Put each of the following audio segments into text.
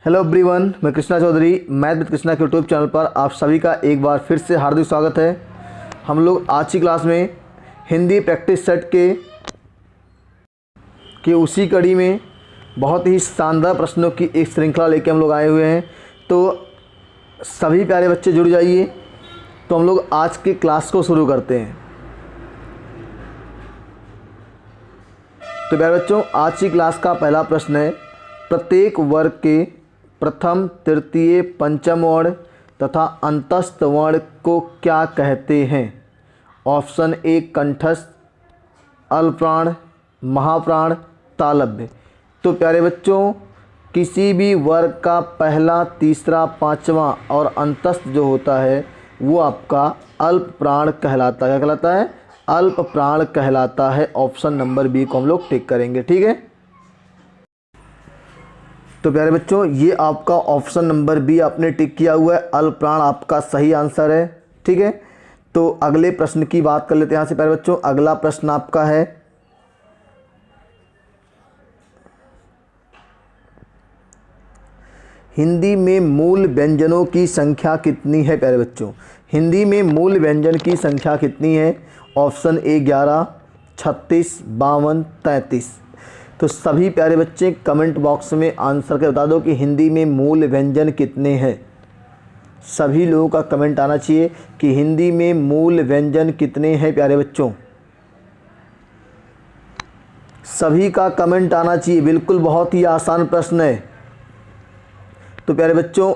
Hello everyone, मैं Krishna Chaudhary math with Krishna के YouTube channel पर आप सभी का एक बार फिर से हार्दिक स्वागत है। हम लोग आज की क्लास में हिंदी प्रैक्टिस सेट के उसी कड़ी में बहुत ही शानदार प्रश्नों की एक श्रृंखला लेके हम लोग आए हुए हैं। तो सभी प्यारे बच्चे जुड़ जाइए। तो हम लोग आज की क्लास को शुरू करते हैं। तो प्यारे बच्चों, आज की क्लास का पहला प्रश्न है, प्रत्येक वर्ग के प्रथम, तृतीय, पंचम वर्ण तथा अंतस्थ वर्ण को क्या कहते हैं? ऑप्शन ए कंठस्थ, अल्पप्राण, महाप्राण, तालव्य। तो प्यारे बच्चों, किसी भी वर्ग का पहला, तीसरा, पांचवा और अंतस्थ जो होता है वो आपका अल्प प्राण कहलाता है। क्या कहलाता है? अल्प प्राण कहलाता है। ऑप्शन नंबर बी को हम लोग टिक करेंगे। ठीक है। तो प्यारे बच्चों, ये आपका ऑप्शन नंबर बी आपने टिक किया हुआ है, अल्प प्राण आपका सही आंसर है। ठीक है। तो अगले प्रश्न की बात कर लेते हैं यहाँ से प्यारे बच्चों। अगला प्रश्न आपका है, हिंदी में मूल व्यंजनों की संख्या कितनी है? प्यारे बच्चों, हिंदी में मूल व्यंजन की संख्या कितनी है? Option A 11, 36, 52, 33। तो सभी प्यारे बच्चे कमेंट बॉक्स में आंसर के बता दो कि हिंदी में मूल व्यंजन कितने हैं। सभी लोगों का कमेंट आना चाहिए कि हिंदी में मूल व्यंजन कितने हैं। प्यारे बच्चों, सभी का कमेंट आना चाहिए। बिल्कुल बहुत ही आसान प्रश्न है। तो प्यारे बच्चों,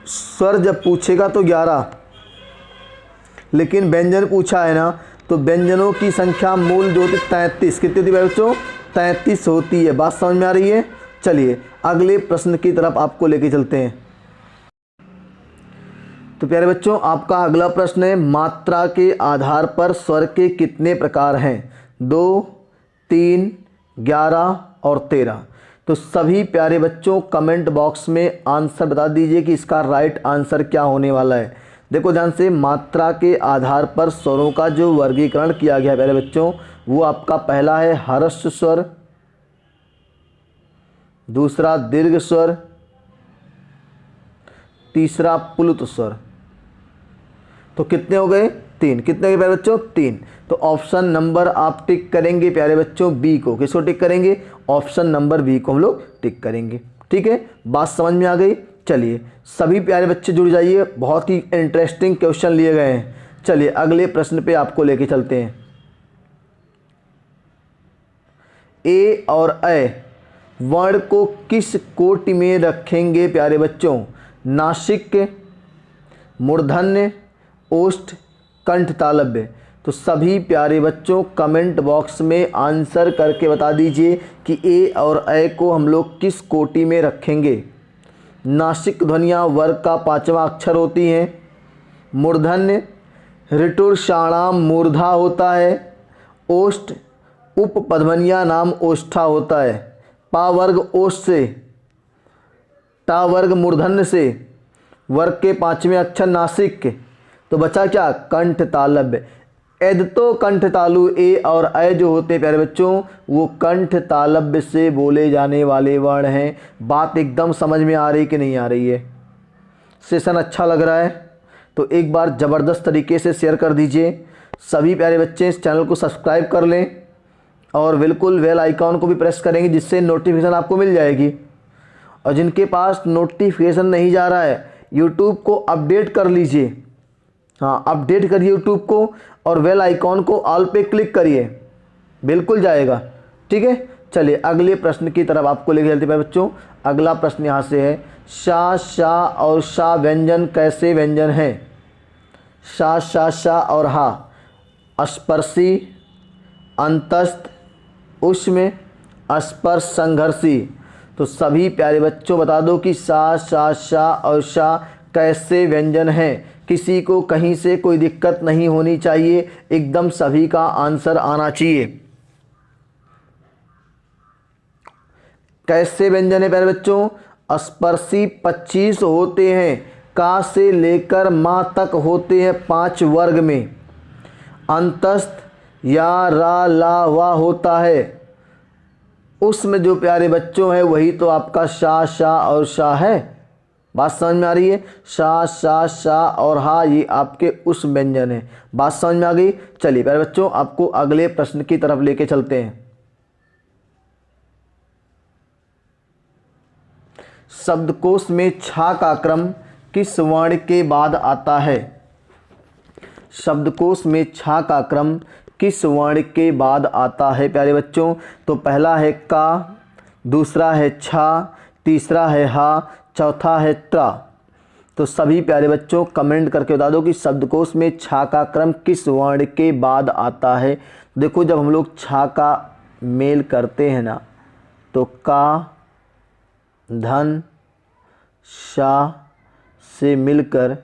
स्वर जब पूछेगा तो 11, लेकिन व्यंजन पूछा है ना, तो व्यंजनों की संख्या मूल जो होती 33। कितनी होती है प्यारे बच्चों? 33 होती है। बात समझ में आ रही है? चलिए अगले प्रश्न की तरफ आपको लेके चलते हैं। तो प्यारे बच्चों, आपका अगला प्रश्न है, मात्रा के आधार पर स्वर के कितने प्रकार हैं? 2, 3, 11 और 13। तो सभी प्यारे बच्चों कमेंट बॉक्स में आंसर बता दीजिए कि इसका राइट आंसर क्या होने वाला है। देखो ध्यान से, मात्रा के आधार पर स्वरों का जो वर्गीकरण किया गया है प्यारे बच्चों, वो आपका पहला है ह्रस्व स्वर, दूसरा दीर्घ स्वर, तीसरा प्लुत स्वर। तो कितने हो गए? 3। कितने हो गए प्यारे बच्चों? 3। तो ऑप्शन नंबर आप टिक करेंगे प्यारे बच्चों बी को। किसको टिक करेंगे? ऑप्शन नंबर बी को हम लोग टिक करेंगे। ठीक है, बात समझ में आ गई। चलिए सभी प्यारे बच्चे जुड़ जाइए, बहुत ही इंटरेस्टिंग क्वेश्चन लिए गए हैं। चलिए अगले प्रश्न पे आपको लेके चलते हैं। ए और अ वर्ण को किस कोटि में रखेंगे प्यारे बच्चों? नासिक, मूर्धन्य, ओष्ठ, कंठ, तालव्य। तो सभी प्यारे बच्चों कमेंट बॉक्स में आंसर करके बता दीजिए कि ए और अ को हम लोग किस कोटि में रखेंगे। नासिक ध्वनियाँ वर्ग का 5वां अक्षर होती हैं। मूर्धन्य ऋटुर्षाणाम मूर्धा होता है। ओष्ठ उपपध्वनिया नाम ओष्ठा होता है। पा वर्ग ओष्ठ से, टा वर्ग मूर्धन्य से, वर्ग के 5वें अक्षर नासिक। तो बचा क्या? कंठ, तालव्य। यद तो कंठ तालु ए और अ जो होते हैं प्यारे बच्चों, वो कंठ तालव्य से बोले जाने वाले वर्ण हैं। बात एकदम समझ में आ रही कि नहीं आ रही है? सेशन अच्छा लग रहा है तो एक बार ज़बरदस्त तरीके से शेयर कर दीजिए। सभी प्यारे बच्चे इस चैनल को सब्सक्राइब कर लें और बिल्कुल बेल आइकॉन को भी प्रेस करेंगे, जिससे नोटिफिकेशन आपको मिल जाएगी। और जिनके पास नोटिफिकेशन नहीं जा रहा है, यूट्यूब को अपडेट कर लीजिए। हाँ, अपडेट करिए यूट्यूब को और बेल आइकॉन को ऑल पे क्लिक करिए, बिल्कुल जाएगा। ठीक है। चलिए अगले प्रश्न की तरफ आपको लेके चलते हैं बच्चों। अगला प्रश्न यहाँ से है, शा, शा और शा व्यंजन कैसे व्यंजन हैं? शा, शा, शा और हा स्पर्शी, अंतस्थ, उष्म, स्पर्श, संघर्षी। तो सभी प्यारे बच्चों बता दो कि शा, शा, शा और शा कैसे व्यंजन हैं। किसी को कहीं से कोई दिक्कत नहीं होनी चाहिए, एकदम सभी का आंसर आना चाहिए। कैसे व्यंजन है प्यारे बच्चों? स्पर्शी 25 होते हैं, का से लेकर मां तक होते हैं 5 वर्ग में। अंतस्थ या रा, ला, वा होता है। उसमें जो प्यारे बच्चों है वही तो आपका शा, शा और शाह है। बात समझ में आ रही है? शा, शा, शाह और हा ये आपके उस व्यंजन है। बात समझ में आ गई? चलिए प्यारे बच्चों आपको अगले प्रश्न की तरफ लेके चलते हैं। शब्दकोश में छा का क्रम किस वर्ण के बाद आता है? शब्दकोश में छा का क्रम किस वर्ण के बाद आता है प्यारे बच्चों? तो पहला है का, दूसरा है छा, तीसरा है हा, चौथा है त्रा। तो सभी प्यारे बच्चों कमेंट करके बता दो कि शब्दकोश में छा का क्रम किस वर्ण के बाद आता है। देखो जब हम लोग छा का मेल करते हैं ना तो का धन शा से मिलकर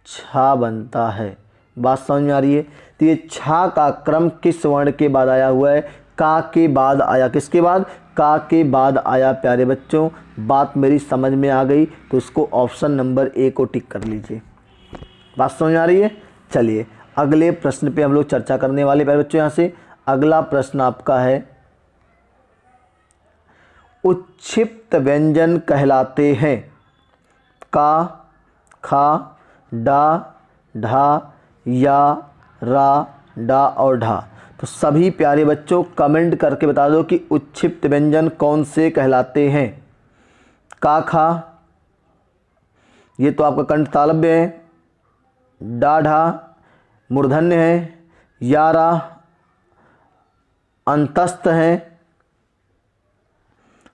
छा बनता है। बात समझ में आ रही है? तो ये छा का क्रम किस वर्ण के बाद आया हुआ है? का के बाद आया। किसके बाद? का के बाद आया प्यारे बच्चों। बात मेरी समझ में आ गई तो इसको ऑप्शन नंबर ए को टिक कर लीजिए। बात समझ में आ रही है? चलिए अगले प्रश्न पे हम लोग चर्चा करने वाले प्यारे बच्चों। यहाँ से अगला प्रश्न आपका है, उच्छिप्त व्यंजन कहलाते हैं का, खा, डा, ढा या रा, डा और ढा। तो सभी प्यारे बच्चों कमेंट करके बता दो कि उच्छिप्त व्यंजन कौन से कहलाते हैं। का, खा ये तो आपका कंठ तालव्य है, डा, ढा मूर्धन्य है, या रा अंतस्थ है,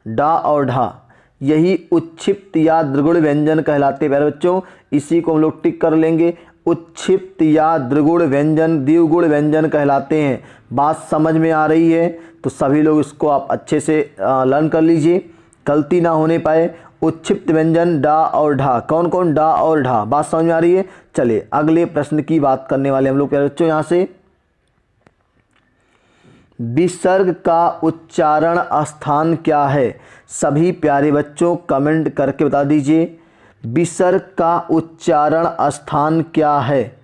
डा और ढा यही उच्छिप्त या द्विगुण व्यंजन कहलाते हैं प्यारे बच्चों। इसी को हम लोग टिक कर लेंगे। उच्छिप्त या द्विगुण व्यंजन, द्विगुण व्यंजन कहलाते हैं। बात समझ में आ रही है तो सभी लोग इसको आप अच्छे से लर्न कर लीजिए, गलती ना होने पाए। उच्छिप्त व्यंजन डा और ढा, कौन कौन? डा और ढा। बात समझ में आ रही है? चलिए अगले प्रश्न की बात करने वाले हम लोग प्यारे बच्चों। यहाँ से विसर्ग का उच्चारण स्थान क्या है? सभी प्यारे बच्चों कमेंट करके बता दीजिए विसर्ग का उच्चारण स्थान क्या है?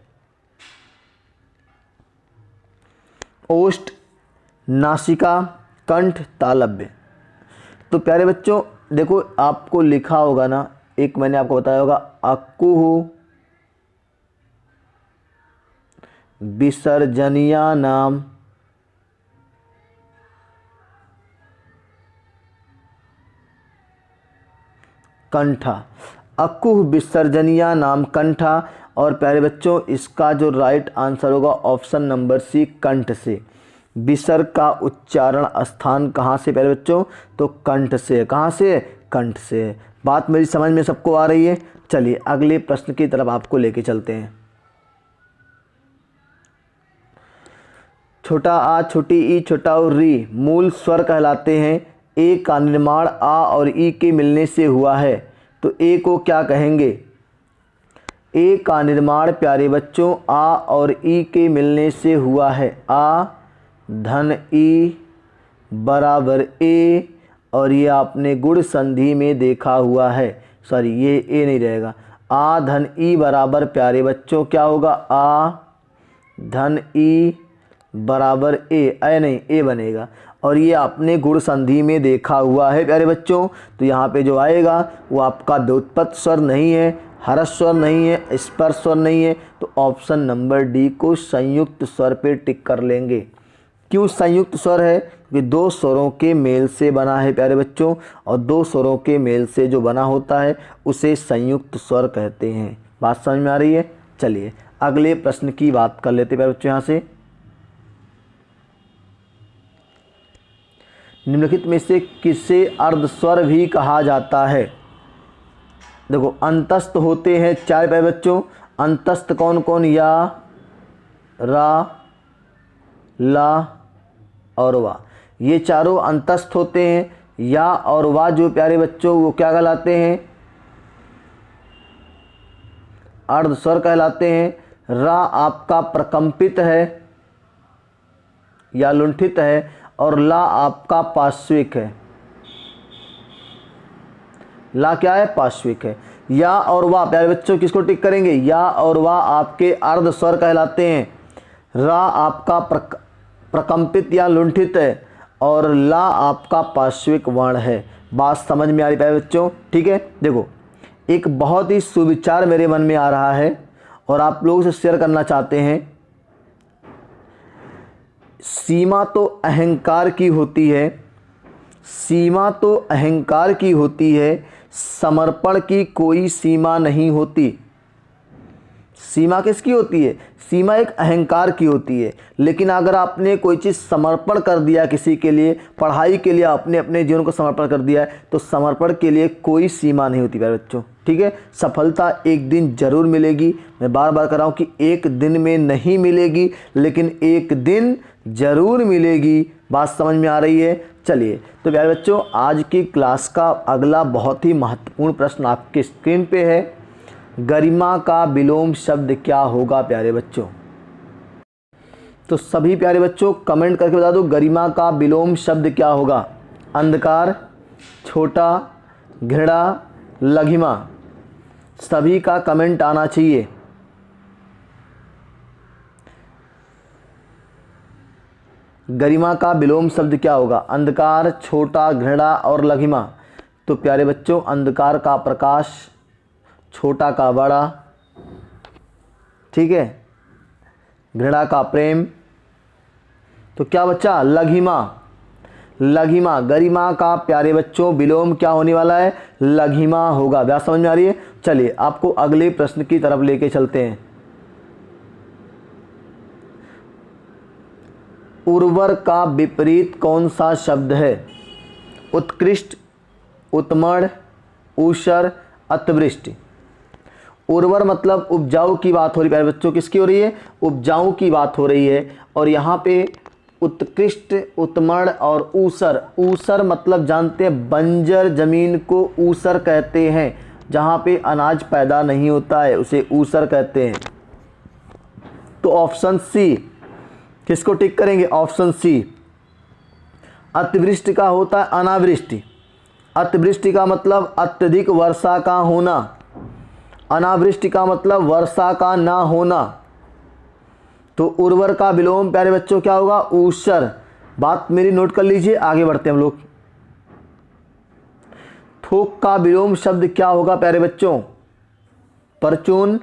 ओष्ठ, नासिका, कंठ, तालव्य। तो प्यारे बच्चों देखो आपको लिखा होगा ना, एक मैंने आपको बताया होगा अक्कुह विसर्जनीया नाम कंठा। अक्कुह विसर्जनीया नाम कंठा। और प्यारे बच्चों इसका जो राइट आंसर होगा ऑप्शन नंबर सी, कंठ से। विसर्ग का उच्चारण स्थान कहाँ से प्यारे बच्चों? तो कंठ से। कहाँ से? कंठ से। बात मेरी समझ में सबको आ रही है? चलिए अगले प्रश्न की तरफ आपको लेके चलते हैं। छोटा आ, छोटी ई, छोटा और री मूल स्वर कहलाते हैं। ए का निर्माण आ और ई के मिलने से हुआ है तो ए को क्या कहेंगे? ए का निर्माण प्यारे बच्चों आ और ई के मिलने से हुआ है। आ धन ई बराबर ए, और ये आपने गुण संधि में देखा हुआ है। सॉरी ये ए नहीं रहेगा। आ धन ई बराबर प्यारे बच्चों क्या होगा? आ धन ई बराबर ए, नहीं ए बनेगा। और ये आपने गुण संधि में देखा हुआ है प्यारे बच्चों। तो यहाँ पे जो आएगा वो आपका व्युत्पत्त स्वर नहीं है, हर्ष स्वर नहीं है, स्पर्श स्वर नहीं है। तो ऑप्शन नंबर डी को संयुक्त स्वर पे टिक कर लेंगे। क्यों संयुक्त स्वर है? कि दो स्वरों के मेल से बना है प्यारे बच्चों, और दो स्वरों के मेल से जो बना होता है उसे संयुक्त स्वर कहते हैं। बात समझ में आ रही है? चलिए अगले प्रश्न की बात कर लेते हैं प्यारे बच्चों। यहाँ से निम्नलिखित में से किसे अर्धस्वर भी कहा जाता है? देखो अंतस्थ होते हैं चार प्यारे बच्चों। अंतस्थ कौन कौन? या, रा, ला और वा, ये चारों अंतस्थ होते हैं। या और वा जो प्यारे बच्चों वो क्या कहलाते हैं? अर्धस्वर कहलाते हैं। रा आपका प्रकंपित है या लुंठित है, और ला आपका पार्श्विक है। ला क्या है? पार्श्विक है। या और वा प्यारे बच्चों किसको टिक करेंगे? या और वा आपके अर्ध स्वर कहलाते हैं। रा आपका प्रकंपित या लुंठित है, और ला आपका पार्श्विक वर्ण है। बात समझ में आ रही है बच्चों? ठीक है, देखो एक बहुत ही सुविचार मेरे मन में आ रहा है और आप लोगों से शेयर करना चाहते हैं। सीमा तो अहंकार की होती है, सीमा तो अहंकार की होती है, समर्पण की कोई सीमा नहीं होती। सीमा किसकी होती है? सीमा एक अहंकार की होती है। लेकिन अगर आपने कोई चीज़ समर्पण कर दिया किसी के लिए, पढ़ाई के लिए आपने अपने जीवन को समर्पण कर दिया है, तो समर्पण के लिए कोई सीमा नहीं होती प्यारे बच्चों। ठीक है, सफलता एक दिन जरूर मिलेगी। मैं बार बार कर रहा हूँ कि एक दिन में नहीं मिलेगी, लेकिन एक दिन जरूर मिलेगी। बात समझ में आ रही है? चलिए, तो प्यारे बच्चों आज की क्लास का अगला बहुत ही महत्वपूर्ण प्रश्न आपके स्क्रीन पे है। गरिमा का विलोम शब्द क्या होगा प्यारे बच्चों? तो सभी प्यारे बच्चों कमेंट करके बता दो, गरिमा का विलोम शब्द क्या होगा? अंधकार, छोटा, घृणा, लघिमा, सभी का कमेंट आना चाहिए। गरिमा का विलोम शब्द क्या होगा? अंधकार, छोटा, घृणा और लघिमा। तो प्यारे बच्चों अंधकार का प्रकाश, छोटा का बड़ा, ठीक है, घृणा का प्रेम, तो क्या बच्चा? लघिमा। लघिमा, गरिमा का प्यारे बच्चों विलोम क्या होने वाला है? लघिमा होगा। बात समझ में आ रही है? चलिए आपको अगले प्रश्न की तरफ लेके चलते हैं। उर्वर का विपरीत कौन सा शब्द है? उत्कृष्ट, उत्मण, ऊषर, अतिवृष्टि। उर्वर मतलब उपजाऊ की बात हो रही है प्यारे बच्चों। किसकी हो रही है? उपजाऊ की बात हो रही है। और यहाँ पे उत्कृष्ट, उत्मण और ऊसर। ऊसर मतलब जानते हैं बंजर जमीन को ऊसर कहते हैं, जहाँ पे अनाज पैदा नहीं होता है उसे ऊसर कहते हैं। तो ऑप्शन सी, किसको टिक करेंगे? Option C. अतिवृष्टि का होता है अनावृष्टि। अतिवृष्टि का मतलब अत्यधिक वर्षा का होना, अनावृष्टि का मतलब वर्षा का ना होना। तो उर्वर का विलोम प्यारे बच्चों क्या होगा? ऊषर। बात मेरी नोट कर लीजिए, आगे बढ़ते हैं हम लोग। थोक का विलोम शब्द क्या होगा प्यारे बच्चों? परचून,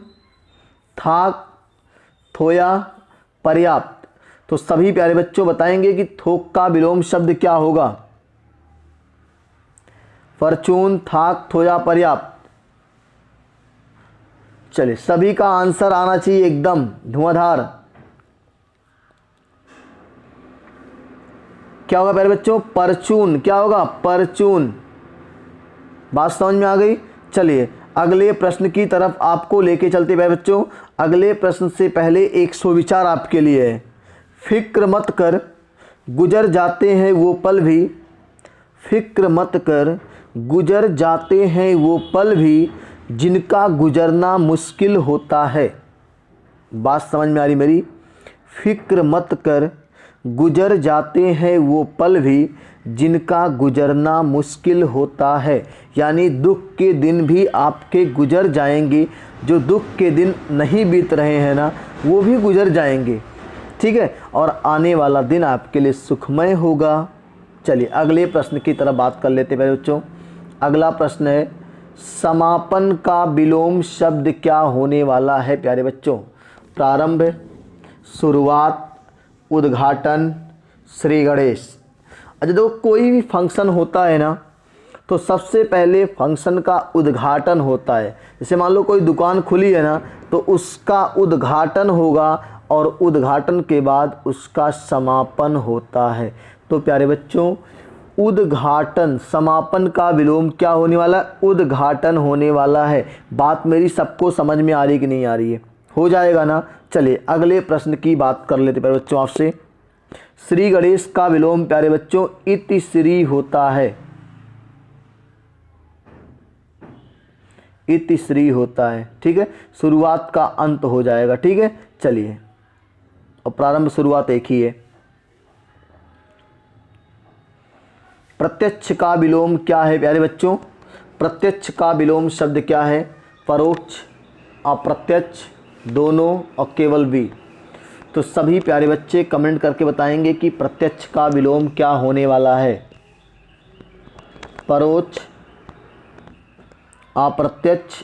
थाक, थोया, पर्याप्त। तो सभी प्यारे बच्चों बताएंगे कि थोक का विलोम शब्द क्या होगा? परचून, थाक, थोया, पर्याप्त। चलिए सभी का आंसर आना चाहिए एकदम धुआंधार। क्या होगा प्यारे बच्चों? परचून। क्या होगा? परचून। बात समझ में आ गई? चलिए अगले प्रश्न की तरफ आपको लेके चलते प्यारे बच्चों। अगले प्रश्न से पहले एक सुविचार आपके लिए है। फिक्र मत कर, गुजर जाते हैं वो पल भी, फिक्र मत कर, गुजर जाते हैं वो पल भी, जिनका गुजरना मुश्किल होता है। बात समझ में आ रही मेरी? फिक्र मत कर, गुजर जाते हैं वो पल भी, जिनका गुजरना मुश्किल होता है। यानी दुख के दिन भी आपके गुजर जाएंगे। जो दुख के दिन नहीं बीत रहे हैं ना, वो भी गुजर जाएंगे। ठीक है, और आने वाला दिन आपके लिए सुखमय होगा। चलिए अगले प्रश्न की तरफ बात कर लेते हैं बच्चों। अगला प्रश्न है, समापन का विलोम शब्द क्या होने वाला है प्यारे बच्चों? प्रारंभ, शुरुआत, उद्घाटन, श्री गणेश। अच्छा देखो, कोई भी फंक्शन होता है ना, तो सबसे पहले फंक्शन का उद्घाटन होता है। जैसे मान लो कोई दुकान खुली है ना, तो उसका उद्घाटन होगा और उद्घाटन के बाद उसका समापन होता है। तो प्यारे बच्चों उद्घाटन, समापन का विलोम क्या होने वाला है? उद्घाटन होने वाला है। बात मेरी सबको समझ में आ रही कि नहीं आ रही है? हो जाएगा ना? चलिए अगले प्रश्न की बात कर लेते प्यारे बच्चों आपसे। श्री गणेश का विलोम प्यारे बच्चों इति श्री होता है। इति श्री होता है। ठीक है, शुरुआत का अंत हो जाएगा। ठीक है, चलिए और प्रारंभ शुरुआत एक ही है। प्रत्यक्ष का विलोम क्या है प्यारे बच्चों? प्रत्यक्ष का विलोम शब्द क्या है? परोक्ष, अप्रत्यक्ष, दोनों और केवल भी। तो सभी प्यारे बच्चे कमेंट करके बताएंगे कि प्रत्यक्ष का विलोम क्या होने वाला है। परोक्ष अप्रत्यक्ष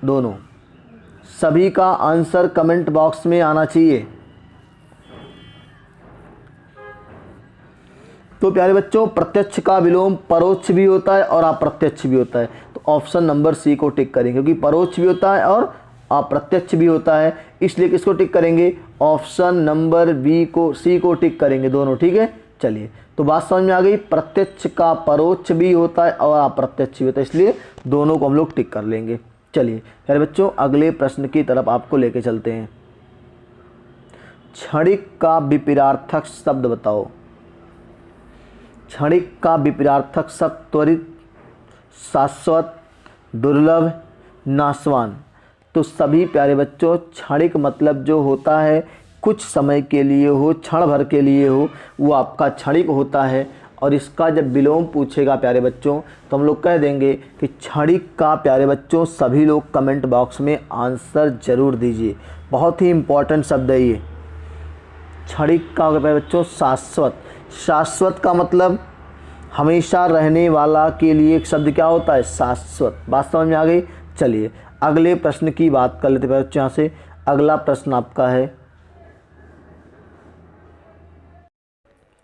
दोनों, सभी का आंसर कमेंट बॉक्स में आना चाहिए। तो प्यारे बच्चों, प्रत्यक्ष का विलोम परोक्ष भी होता है और अप्रत्यक्ष भी होता है। तो ऑप्शन नंबर सी को टिक करेंगे, क्योंकि परोक्ष भी होता है और अप्रत्यक्ष भी होता है, इसलिए किसको टिक करेंगे? ऑप्शन नंबर बी को, सी को टिक करेंगे दोनों। ठीक है, चलिए, तो बात समझ में आ गई। प्रत्यक्ष का परोक्ष भी होता है और अप्रत्यक्ष भी होता है, इसलिए दोनों को हम लोग टिक कर लेंगे। चलिए प्यारे बच्चों, अगले प्रश्न की तरफ आपको लेके चलते हैं। क्षणिक का विपरीतार्थक शब्द बताओ। क्षणिक का विपरीतार्थक शब्द त्वरित, शाश्वत, दुर्लभ, नाशवान। तो सभी प्यारे बच्चों, क्षणिक मतलब जो होता है कुछ समय के लिए हो, क्षण भर के लिए हो, वो आपका क्षणिक होता है। और इसका जब विलोम पूछेगा प्यारे बच्चों, तो हम लोग कह देंगे कि क्षणिक का प्यारे बच्चों सभी लोग कमेंट बॉक्स में आंसर जरूर दीजिए। बहुत ही इम्पोर्टेंट शब्द है ये। क्षणिक का प्यारे बच्चों शाश्वत। शाश्वत का मतलब हमेशा रहने वाला के लिए एक शब्द क्या होता है? शाश्वत। बात समझ में आ गई। चलिए अगले प्रश्न की बात कर लेते हैं बच्चों। यहाँ से अगला प्रश्न आपका है,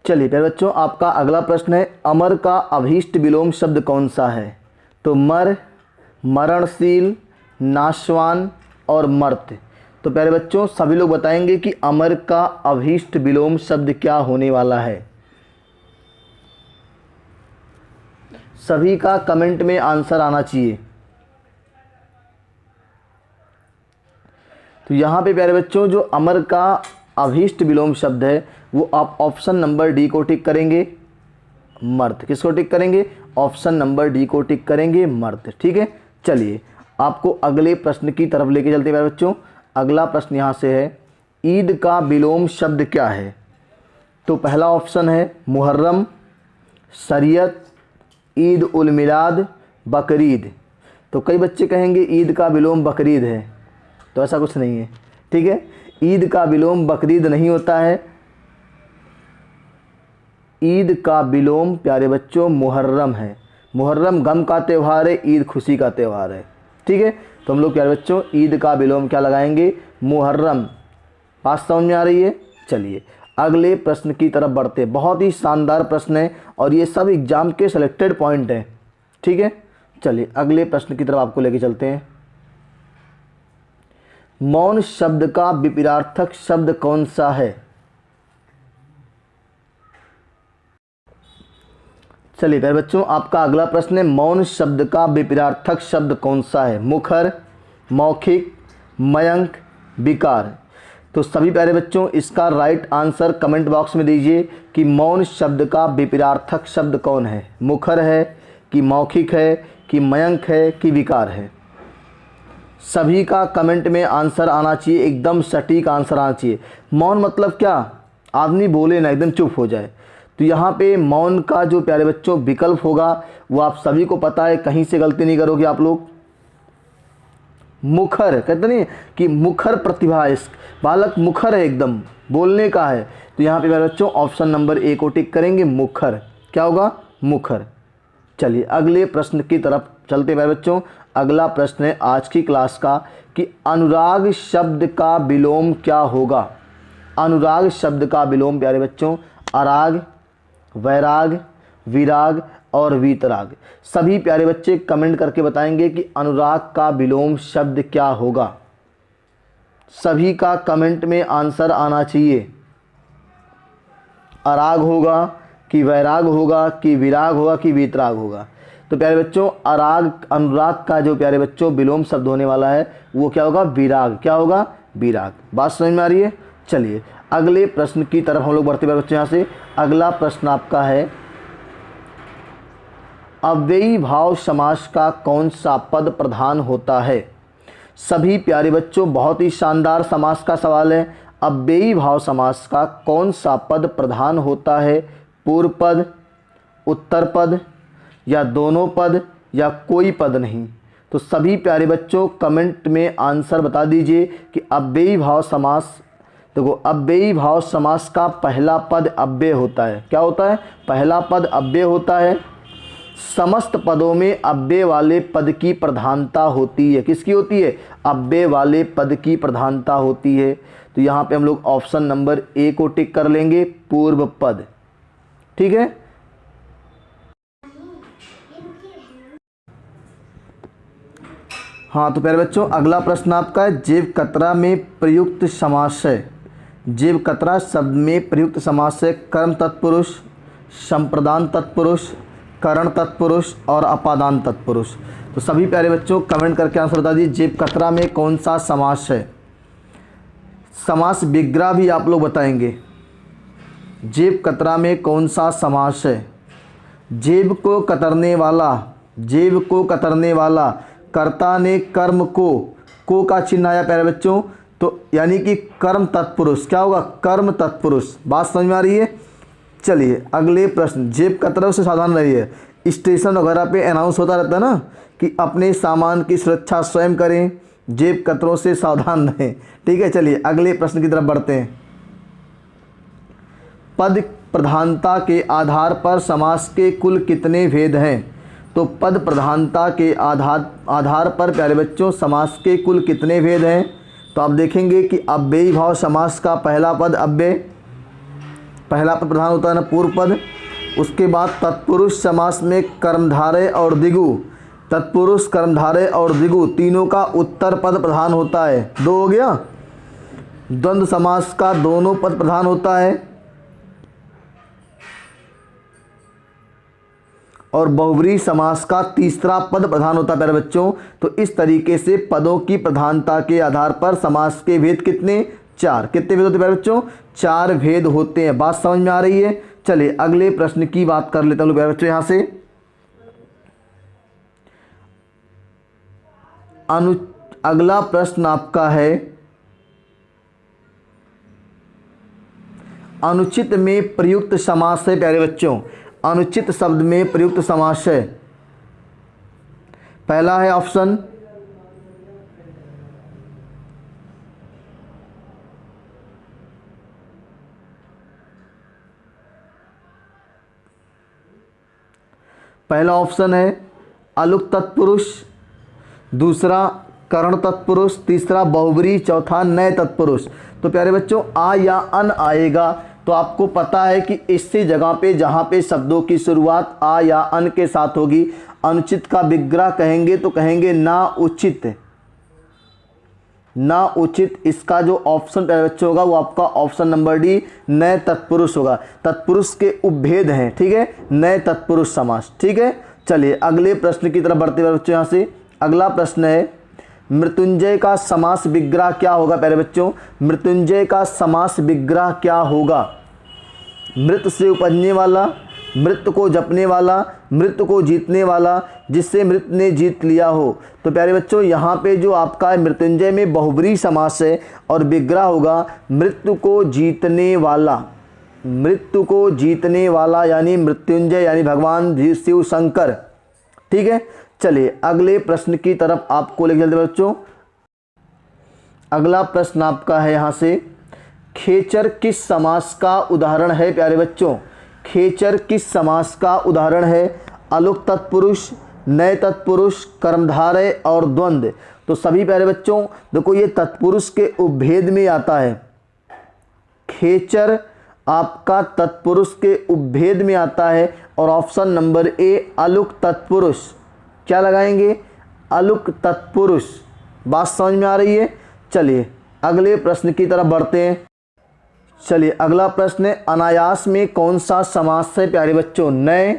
चलिए प्यारे बच्चों, आपका अगला प्रश्न है, अमर का अभीष्ट विलोम शब्द कौन सा है? तो मर, मरणशील, नाशवान और मर्त्य। तो प्यारे बच्चों सभी लोग बताएंगे कि अमर का अभीष्ट विलोम शब्द क्या होने वाला है। सभी का कमेंट में आंसर आना चाहिए। तो यहाँ पे प्यारे बच्चों जो अमर का अभीष्ट विलोम शब्द है वो आप ऑप्शन नंबर डी को टिक करेंगे, मर्त्य। किसको टिक करेंगे? ऑप्शन नंबर डी को टिक करेंगे, मर्त्य। ठीक है, चलिए आपको अगले प्रश्न की तरफ लेके चलते हैं प्यारे बच्चों। अगला प्रश्न यहाँ से है, ईद का विलोम शब्द क्या है? तो पहला ऑप्शन है मुहर्रम, शरीयत, ईद उल मिलाद, बकरीद। तो कई बच्चे कहेंगे ईद का विलोम बकरीद है, तो ऐसा कुछ नहीं है। ठीक है, ईद का विलोम बकरीद नहीं होता है। ईद का विलोम प्यारे बच्चों मुहर्रम है। मुहर्रम गम का त्यौहार है, ईद खुशी का त्यौहार है। ठीक है, तो हम लोग प्यारे बच्चों ईद का विलोम क्या लगाएंगे? मुहर्रम। बात समझ में आ रही है। चलिए अगले प्रश्न की तरफ बढ़ते हैं। बहुत ही शानदार प्रश्न है और ये सब एग्जाम के सिलेक्टेड पॉइंट हैं। ठीक है, चलिए अगले प्रश्न की तरफ आपको लेके चलते हैं। मौन शब्द का विपरीतार्थक शब्द कौन सा है? चलिए प्यारे बच्चों आपका अगला प्रश्न है, मौन शब्द का विपरीतार्थक शब्द कौन सा है? मुखर, मौखिक, मयंक, विकार। तो सभी प्यारे बच्चों इसका राइट आंसर कमेंट बॉक्स में दीजिए कि मौन शब्द का विपरीतार्थक शब्द कौन है? मुखर है कि मौखिक है कि मयंक है कि विकार है? सभी का कमेंट में आंसर आना चाहिए, एकदम सटीक आंसर आना चाहिए। मौन मतलब क्या? आदमी बोले ना, एकदम चुप हो जाए। तो यहाँ पे मौन का जो प्यारे बच्चों विकल्प होगा वो आप सभी को पता है, कहीं से गलती नहीं करोगे आप लोग। मुखर, कहते नहीं कि मुखर प्रतिभा, इस बालक मुखर है, एकदम बोलने का है। तो यहाँ पे प्यारे बच्चों ऑप्शन नंबर ए को टिक करेंगे, मुखर। क्या होगा? मुखर। चलिए अगले प्रश्न की तरफ चलते प्यारे बच्चों। अगला प्रश्न है आज की क्लास का कि अनुराग शब्द का विलोम क्या होगा? अनुराग शब्द का विलोम प्यारे बच्चों अराग, वैराग, विराग और वीतराग। सभी प्यारे बच्चे कमेंट करके बताएंगे कि अनुराग का विलोम शब्द क्या होगा। सभी का कमेंट में आंसर आना चाहिए। अराग होगा कि वैराग होगा कि विराग होगा कि वीतराग होगा? तो प्यारे बच्चों अराग, अनुराग का जो प्यारे बच्चों विलोम शब्द होने वाला है वो क्या होगा? विराग। क्या होगा? विराग। बात समझ में आ रही है। चलिए अगले प्रश्न की तरफ हम लोग बढ़ते हैं बच्चों। यहाँ से अगला प्रश्न आपका है, अव्ययी भाव समास का कौन सा पद प्रधान होता है? सभी प्यारे बच्चों बहुत ही शानदार समास का सवाल है। अव्ययी भाव समास का कौन सा पद प्रधान होता है? पूर्व पद, उत्तर पद या दोनों पद या कोई पद नहीं? तो सभी प्यारे बच्चों कमेंट में आंसर बता दीजिए कि अव्ययी भाव समास देखो अव्ययी भाव समास का पहला पद अव्यय होता है। क्या होता है? पहला पद अव्यय होता है। समस्त पदों में अव्यय वाले पद की प्रधानता होती है। किसकी होती है? अव्यय वाले पद की प्रधानता होती है। तो यहाँ पे हम लोग ऑप्शन नंबर ए को टिक कर लेंगे, पूर्व पद। ठीक है, हाँ। तो प्यारे बच्चों अगला प्रश्न आपका है, जेव कतरा में प्रयुक्त समास है। जेव कतरा शब्द में प्रयुक्त समास है कर्म तत्पुरुष, संप्रदान तत्पुरुष, करण तत्पुरुष और अपादान तत्पुरुष। तो सभी प्यारे बच्चों कमेंट करके आंसर बता दीजिए, जेव कतरा में कौन सा समास है। समास विग्रह भी आप लोग बताएंगे। जेव कतरा में कौन सा समास है? जेव को कतरने वाला, जेव को कतरने वाला, कर्ता ने कर्म को का चिन्ह आया प्यारे बच्चों, तो यानी कि कर्म तत्पुरुष। क्या होगा? कर्म तत्पुरुष। बात समझ में आ रही है? चलिए अगले प्रश्न, जेब कतरा से सावधान रहिए। स्टेशन वगैरह पे अनाउंस होता रहता है ना कि अपने सामान की सुरक्षा स्वयं करें, जेब कतरों से सावधान रहें। ठीक है, चलिए अगले प्रश्न की तरफ बढ़ते हैं। पद प्रधानता के आधार पर समास के कुल कितने भेद हैं? तो पद प्रधानता के आधार पर प्यारे बच्चों समास के कुल कितने भेद हैं? तो आप देखेंगे कि अव्ययी भाव समास का पहला पद अव्यय, पहला पद प्रधान होता है ना, पूर्व पद। उसके बाद तत्पुरुष समास में कर्मधारय और दिगु, तत्पुरुष कर्मधारय और दिगु तीनों का उत्तर पद प्रधान होता है। दो हो गया। द्वंद्व समास का दोनों पद प्रधान होता है और बहुब्रीहि समास का तीसरा पद प्रधान होता है प्यारे बच्चों। तो इस तरीके से पदों की प्रधानता के आधार पर समास के भेद कितने? 4। कितने भेद होते हैं प्यारे बच्चों? 4 भेद होते हैं। बात समझ में आ रही है? चलिए अगले प्रश्न की बात कर लेते हैं प्यारे बच्चों। यहाँ से अगला प्रश्न आपका है, अनुचित में प्रयुक्त समास है प्यारे बच्चों। अनुचित शब्द में प्रयुक्त समास है। पहला है ऑप्शन है अलुक तत्पुरुष, दूसरा करण तत्पुरुष, तीसरा बहुब्रीहि, चौथा नए तत्पुरुष। तो प्यारे बच्चों आ या अन आएगा तो आपको पता है कि इससे जगह पे जहाँ पे शब्दों की शुरुआत आ या अन के साथ होगी, अनुचित का विग्रह कहेंगे तो कहेंगे ना उचित, ना उचित। इसका जो ऑप्शन प्यारे बच्चों होगा वो आपका ऑप्शन नंबर डी, नए तत्पुरुष होगा। तत्पुरुष के उपभेद हैं। ठीक है, नए तत्पुरुष समास। ठीक है, चलिए अगले प्रश्न की तरफ बढ़ते हुए बच्चों। यहाँ से अगला प्रश्न है, मृत्युंजय का समास विग्रह क्या होगा प्यारे बच्चों? मृत्युंजय का समास विग्रह क्या होगा? मृत से उपजने वाला, मृत को जपने वाला, मृत को जीतने वाला, जिससे मृत ने जीत लिया हो। तो प्यारे बच्चों यहाँ पे जो आपका है मृत्युंजय में बहुब्रीहि समास है और विग्रह होगा मृत्यु को जीतने वाला। मृत्यु को जीतने वाला यानी मृत्युंजय यानी भगवान शिव शंकर। ठीक है, चलिए अगले प्रश्न की तरफ आपको लेकर चलते बच्चों। अगला प्रश्न आपका है यहाँ से, खेचर किस समास का उदाहरण है प्यारे बच्चों? खेचर किस समास का उदाहरण है? अलुक तत्पुरुष, नए तत्पुरुष, कर्मधारय और द्वंद्व। तो सभी प्यारे बच्चों देखो ये तत्पुरुष के उपभेद में आता है। खेचर आपका तत्पुरुष के उपभेद में आता है और ऑप्शन नंबर ए अलुक तत्पुरुष। क्या लगाएंगे? अलुक तत्पुरुष। बात समझ में आ रही है? चलिए अगले प्रश्न की तरफ बढ़ते हैं। चलिए अगला प्रश्न है, अनायास में कौन सा समास है प्यारे बच्चों? नए,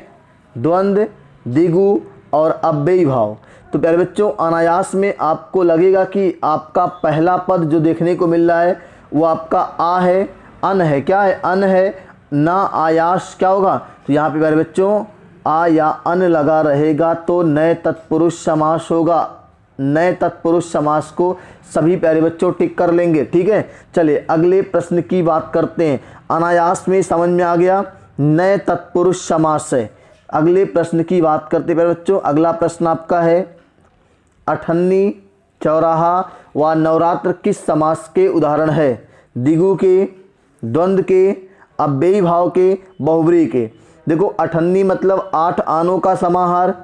द्वंद्व, दिगु और अव्ययी भाव। तो प्यारे बच्चों अनायास में आपको लगेगा कि आपका पहला पद जो देखने को मिल रहा है वो आपका आ है, अन है। क्या है? अन है। ना आयास क्या होगा? तो यहाँ पे प्यारे बच्चों आ या अन लगा रहेगा तो नए तत्पुरुष समास होगा। नए तत्पुरुष समास को सभी प्यारे बच्चों टिक कर लेंगे। ठीक है, चलिए अगले प्रश्न की बात करते हैं। अनायास में समझ में आ गया नए तत्पुरुष समास है। अगले प्रश्न की बात करते हैं प्यारे बच्चों। अगला प्रश्न आपका है, अठन्नी, चौराहा व नवरात्र किस समास के उदाहरण है? द्विगु के, द्वंद्व के, अव्ययी भाव के, बहुब्रीहि के। देखो अठन्नी मतलब 8 आनों का समाहार,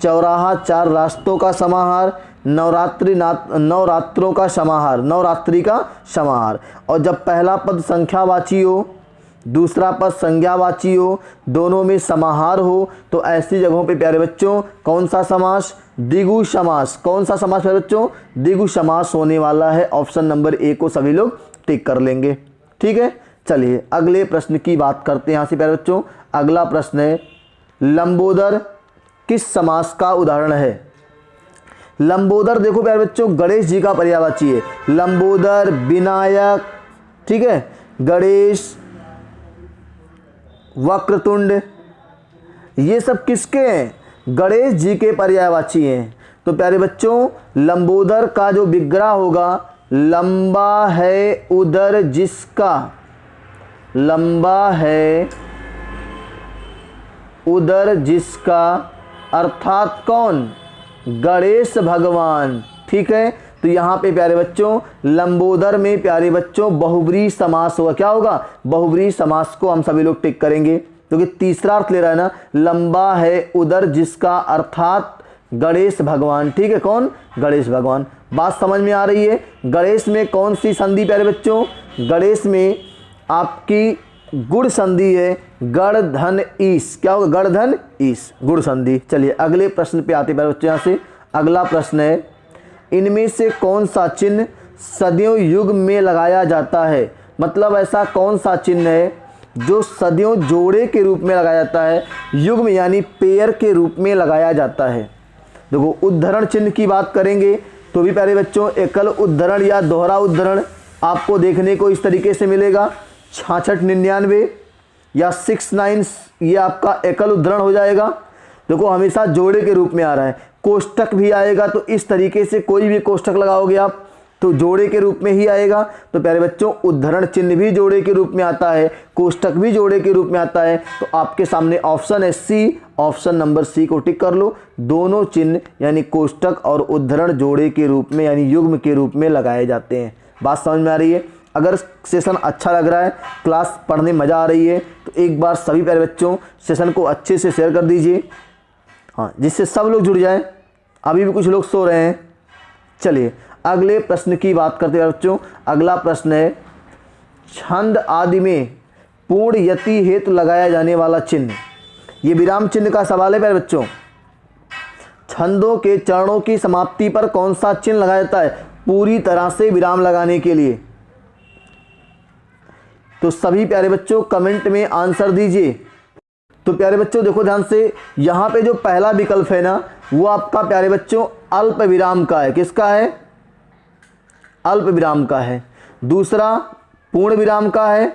चौराहा 4 रास्तों का समाहार, नवरात्रों का समाहार, नवरात्रि का समाहार। और जब पहला पद संख्यावाची हो, दूसरा पद संज्ञावाची हो, दोनों में समाहार हो, तो ऐसी जगहों पे प्यारे बच्चों कौन सा समास? द्विगु समास। कौन सा समास प्यारे बच्चों? द्विगु समास होने वाला है। ऑप्शन नंबर ए को सभी लोग टिक कर लेंगे। ठीक है, चलिए अगले प्रश्न की बात करते हैं यहाँ से प्यारे बच्चों। अगला प्रश्न है, लंबोदर किस समास का उदाहरण है? लंबोदर देखो प्यारे बच्चों गणेश जी का पर्यायवाची है। लंबोदर, विनायक, ठीक है, गणेश, वक्रतुंड, ये सब किसके हैं? गणेश जी के पर्यायवाची हैं। तो प्यारे बच्चों लंबोदर का जो विग्रह होगा, लंबा है उदर जिसका, लंबा है उदर जिसका, अर्थात कौन? गणेश भगवान। ठीक है, तो यहाँ पे प्यारे बच्चों लंबोदर में प्यारे बच्चों बहुब्रीहि समास होगा। क्या होगा? बहुब्रीहि समास को हम सभी लोग टिक करेंगे, क्योंकि तीसरा अर्थ ले रहा है ना, लंबा है उदर जिसका, अर्थात गणेश भगवान। ठीक है, कौन? गणेश भगवान। बात समझ में आ रही है? गणेश में कौन सी संधि प्यारे बच्चों? गणेश में आपकी गुण संधि है, गण धन ईस। क्या होगा? गण धन ईस, गुण संधि। चलिए अगले प्रश्न पे आते प्यारे बच्चों। यहाँ से अगला प्रश्न है, इनमें से कौन सा चिन्ह सदियों युग में लगाया जाता है? मतलब ऐसा कौन सा चिन्ह है जो सदियों जोड़े के रूप में लगाया जाता है, युग में यानी पेयर के रूप में लगाया जाता है? देखो उद्धरण चिन्ह की बात करेंगे तो भी प्यारे बच्चों एकल उद्धरण या दोहरा उद्धरण आपको देखने को इस तरीके से मिलेगा। 6699 या 69, ये आपका एकल उद्धरण हो जाएगा। देखो हमेशा जोड़े के रूप में आ रहा है। कोष्टक भी आएगा तो इस तरीके से कोई भी कोष्टक लगाओगे आप तो जोड़े के रूप में ही आएगा। तो प्यारे बच्चों उद्धरण चिन्ह भी जोड़े के रूप में आता है, कोष्टक भी जोड़े के रूप में आता है। तो आपके सामने ऑप्शन है सी, ऑप्शन नंबर सी को टिक कर लो। दोनों चिन्ह यानी कोष्टक और उद्धरण जोड़े के रूप में यानी युग्म के रूप में लगाए जाते हैं। बात समझ में आ रही है? अगर सेशन अच्छा लग रहा है, क्लास पढ़ने मज़ा आ रही है, तो एक बार सभी प्यारे बच्चों सेशन को अच्छे से शेयर कर दीजिए, हाँ, जिससे सब लोग जुड़ जाएं। अभी भी कुछ लोग सो रहे हैं। चलिए अगले प्रश्न की बात करते हैं बच्चों। अगला प्रश्न है, छंद आदि में पूर्ण यति हेतु लगाया जाने वाला चिन्ह। ये विराम चिन्ह का सवाल है प्यारे बच्चों। छंदों के चरणों की समाप्ति पर कौन सा चिन्ह लगाया जाता है पूरी तरह से विराम लगाने के लिए? तो सभी प्यारे बच्चों कमेंट में आंसर दीजिए। तो प्यारे बच्चों देखो ध्यान से, यहाँ पे जो पहला विकल्प है ना, वो आपका प्यारे बच्चों अल्प विराम का है। किसका है? अल्प विराम का है। दूसरा पूर्ण विराम का है,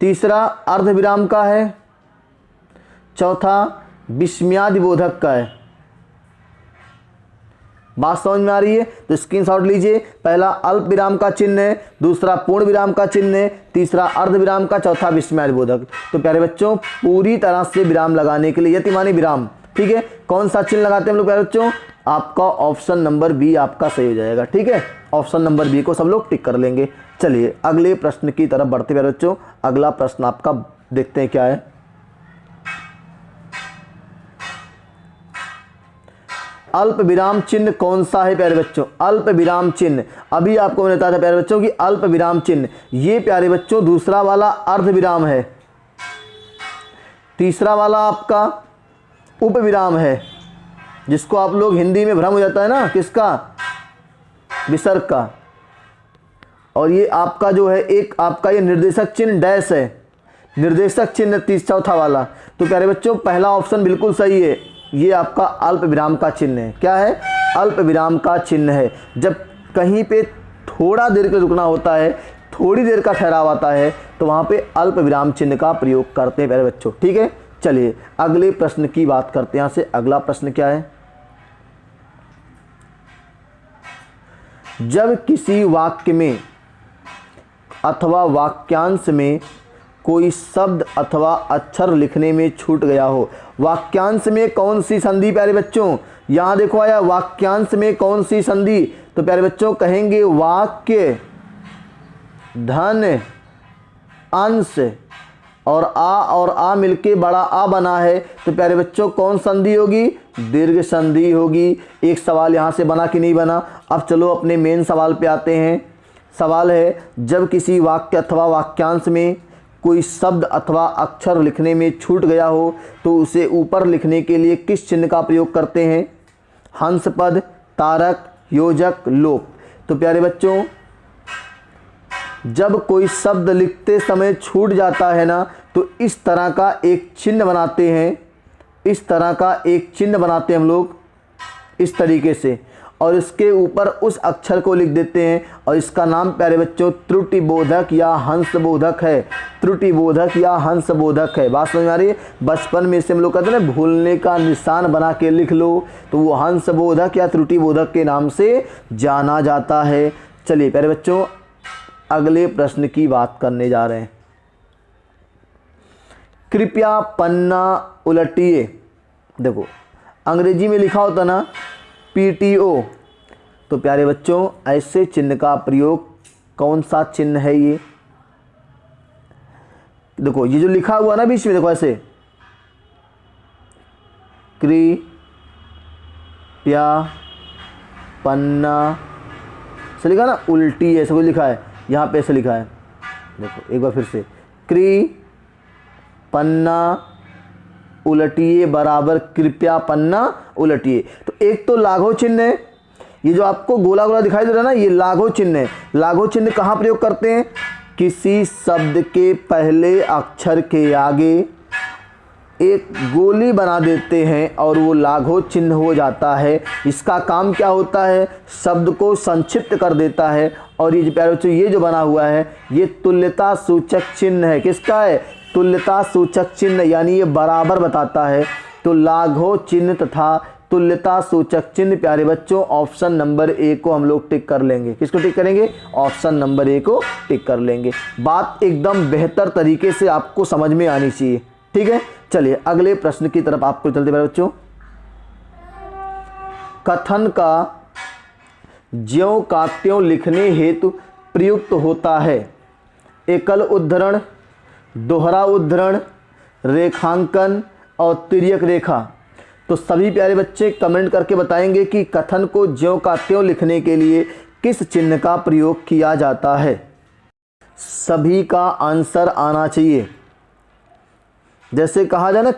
तीसरा अर्ध विराम का है, चौथा विस्मयादि बोधक का है। बात समझ में आ रही है? तो स्क्रीनशॉट लीजिए। पहला अल्प विराम का चिन्ह है, दूसरा पूर्ण विराम का चिन्ह है, तीसरा अर्ध विराम का, चौथा विस्मयादि बोधक। तो प्यारे बच्चों पूरी तरह से विराम लगाने के लिए यति माने विराम, ठीक है, कौन सा चिन्ह लगाते हैं हम लोग प्यारे बच्चों? आपका ऑप्शन नंबर बी आपका सही हो जाएगा। ठीक है, ऑप्शन नंबर बी को सब लोग टिक कर लेंगे। चलिए अगले प्रश्न की तरफ बढ़ते प्यारे बच्चों। अगला प्रश्न आपका देखते हैं क्या है। अल्प विराम चिन्ह कौन सा है प्यारे बच्चों? अल्प विराम चिन्ह अभी आपको मैंने बताया था प्यारे बच्चों कि अल्प विराम चिन्ह, ये प्यारे बच्चों दूसरा वाला अर्ध विराम है, तीसरा वाला आपका उप विराम है, जिसको आप लोग हिंदी में भ्रम हो जाता है ना, किसका? विसर्ग का। और ये आपका जो है एक आपका ये निर्देशक चिन्ह डैश है, निर्देशक चिन्ह चौथा वाला। तो प्यारे बच्चों पहला ऑप्शन बिल्कुल सही है, ये आपका अल्प विराम का चिन्ह है। क्या है? अल्प विराम का चिन्ह है। जब कहीं पे थोड़ा देर के रुकना होता है, थोड़ी देर का ठहराव आता है, तो वहाँ पे अल्प विराम चिन्ह का प्रयोग करते हैं प्यारे बच्चों। ठीक है, चलिए अगले प्रश्न की बात करते हैं। यहाँ से अगला प्रश्न क्या है? जब किसी वाक्य में अथवा वाक्यांश में कोई शब्द अथवा अक्षर लिखने में छूट गया हो, वाक्यांश में कौन सी संधि प्यारे बच्चों? यहाँ देखो आया वाक्यांश में कौन सी संधि, तो प्यारे बच्चों कहेंगे वाक्य धन, अंश और आ मिलके बड़ा आ बना है, तो प्यारे बच्चों कौन संधि होगी? दीर्घ संधि होगी। एक सवाल यहाँ से बना कि नहीं बना? अब चलो अपने मेन सवाल पे आते हैं। सवाल है, जब किसी वाक्य अथवा वाक्यांश में कोई शब्द अथवा अक्षर लिखने में छूट गया हो तो उसे ऊपर लिखने के लिए किस चिन्ह का प्रयोग करते हैं? हंस पद, तारक, योजक, लोप। तो प्यारे बच्चों जब कोई शब्द लिखते समय छूट जाता है ना, तो इस तरह का एक चिन्ह बनाते हैं, इस तरह का एक चिन्ह बनाते हैं हम लोग इस तरीके से, और इसके ऊपर उस अक्षर को लिख देते हैं, और इसका नाम प्यारे बच्चों त्रुटिबोधक या हंसबोधक है। त्रुटिबोधक या हंसबोधक है। बात समझ में आ रही है? बचपन में से हम लोग कहते हैं ना, भूलने का निशान बना के लिख लो, तो वो हंसबोधक या त्रुटिबोधक के नाम से जाना जाता है। चलिए प्यारे बच्चों अगले प्रश्न की बात करने जा रहे हैं। कृपया पन्ना उलटिए। देखो अंग्रेजी में लिखा होता ना PTO, तो प्यारे बच्चों ऐसे चिन्ह का प्रयोग, कौन सा चिन्ह है ये? देखो ये जो लिखा हुआ ना बीच में, देखो ऐसे कृपया पन्ना से लिखा ना, उल्टी ऐसे कुछ लिखा है, यहाँ पे ऐसे लिखा है। देखो एक बार फिर से, पन्ना उलटिए बराबर कृपया पन्ना उलटिए। तो एक तो लाघव चिन्ह है, ये जो आपको गोला गोला दिखाई दे रहा है ना, ये लाघव चिन्ह है। लाघव चिन्ह कहाँ प्रयोग करते हैं? किसी शब्द के पहले अक्षर के आगे एक गोली बना देते हैं और वो लाघव चिन्ह हो जाता है। इसका काम क्या होता है? शब्द को संक्षिप्त कर देता है। और ये प्यारे बच्चों ये जो बना हुआ है ये तुल्यता सूचक चिन्ह है। किसका है? तुल्यता सूचक चिन्ह, यानी ये बराबर बताता है। तो लाघव चिन्ह तथा तुल्यता सूचक चिन्ह प्यारे बच्चों ऑप्शन नंबर ए को हम लोग टिक कर लेंगे। किसको टिक करेंगे? ऑप्शन नंबर ए को टिक कर लेंगे। बात एकदम बेहतर तरीके से आपको समझ में आनी चाहिए। ठीक है, चलिए अगले प्रश्न की तरफ आपको चलते प्यारे बच्चों। कथन का ज्यों का त्यों लिखने हेतु प्रयुक्त होता है। एकल उद्धरण, दोहरा उद्धरण, रेखांकन और तिर्यक रेखा। तो सभी प्यारे बच्चे कमेंट करके बताएंगे कि कथन को ज्यों का त्यों लिखने के लिए किस चिन्ह का प्रयोग किया जाता है। सभी का आंसर आना चाहिए। जैसे कहा जाए ना,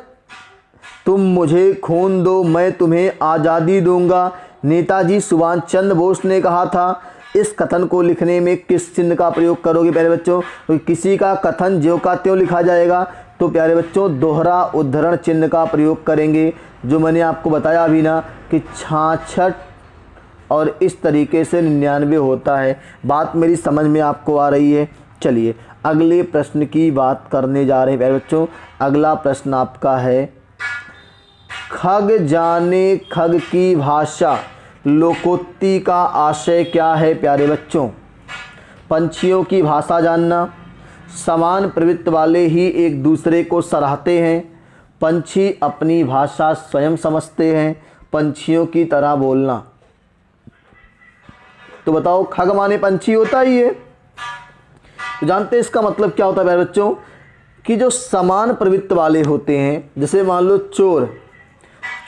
तुम मुझे खून दो मैं तुम्हें आज़ादी दूंगा, नेताजी सुभाष चंद्र बोस ने कहा था। इस कथन को लिखने में किस चिन्ह का प्रयोग करोगे प्यारे बच्चों? तो किसी का कथन ज्यों का त्यों लिखा जाएगा तो प्यारे बच्चों दोहरा उद्धरण चिन्ह का प्रयोग करेंगे, जो मैंने आपको बताया अभी ना कि 66 और इस तरीके से 99 होता है। बात मेरी समझ में आपको आ रही है? चलिए अगले प्रश्न की बात करने जा रहे हैं प्यारे बच्चों। अगला प्रश्न आपका है, खग जाने खग की भाषा लोकोक्ति का आशय क्या है प्यारे बच्चों? पंछियों की भाषा जानना, समान प्रवृत्ति वाले ही एक दूसरे को सराहते हैं, पंछी अपनी भाषा स्वयं समझते हैं, पंछियों की तरह बोलना। तो बताओ खग माने पंछी होता ही है, तो जानते हैं इसका मतलब क्या होता है प्यारे बच्चों? कि जो समान प्रवृत्ति वाले होते हैं, जैसे मान लो चोर,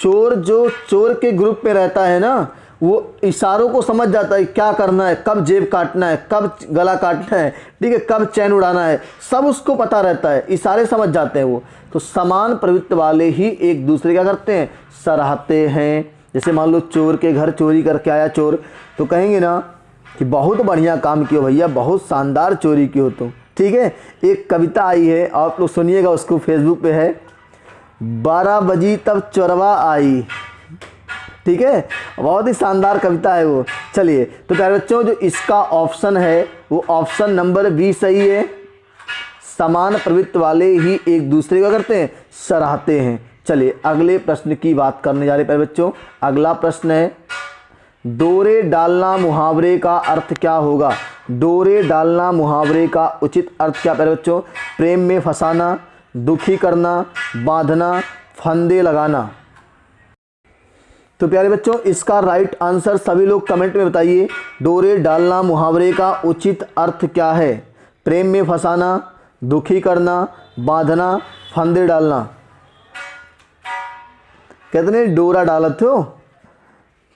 चोर जो चोर के ग्रुप में रहता है ना, वो इशारों को समझ जाता है क्या करना है, कब जेब काटना है, कब गला काटना है, ठीक है, कब चैन उड़ाना है, सब उसको पता रहता है, इशारे समझ जाते हैं वो। तो समान प्रवृत्ति वाले ही एक दूसरे क्या करते हैं? सराहते हैं। जैसे मान लो चोर के घर चोरी करके आया चोर, तो कहेंगे ना कि बहुत बढ़िया काम किया भैया, बहुत शानदार चोरी की हो तुम। ठीक है, एक कविता आई है, आप लोग सुनिएगा, उसको फेसबुक पे है, 12 बजी तब चोरवा आई। ठीक है, बहुत ही शानदार कविता है वो। चलिए तो प्यारे बच्चों जो इसका ऑप्शन है वो ऑप्शन नंबर बी सही है। समान प्रवृत्ति वाले ही एक दूसरे का करते हैं? सराहते हैं। चलिए अगले प्रश्न की बात करने जा रहे हैं प्यारे बच्चों। अगला प्रश्न है, डोरे डालना मुहावरे का अर्थ क्या होगा? डोरे डालना मुहावरे का उचित अर्थ क्या प्यारे बच्चों? प्रेम में फंसाना, दुखी करना, बांधना, फंदे लगाना। तो प्यारे बच्चों इसका राइट आंसर सभी लोग कमेंट में बताइए। डोरे डालना मुहावरे का उचित अर्थ क्या है? प्रेम में फंसाना, दुखी करना, बांधना, फंदे डालना। कहते हैं डोरा डालत हो,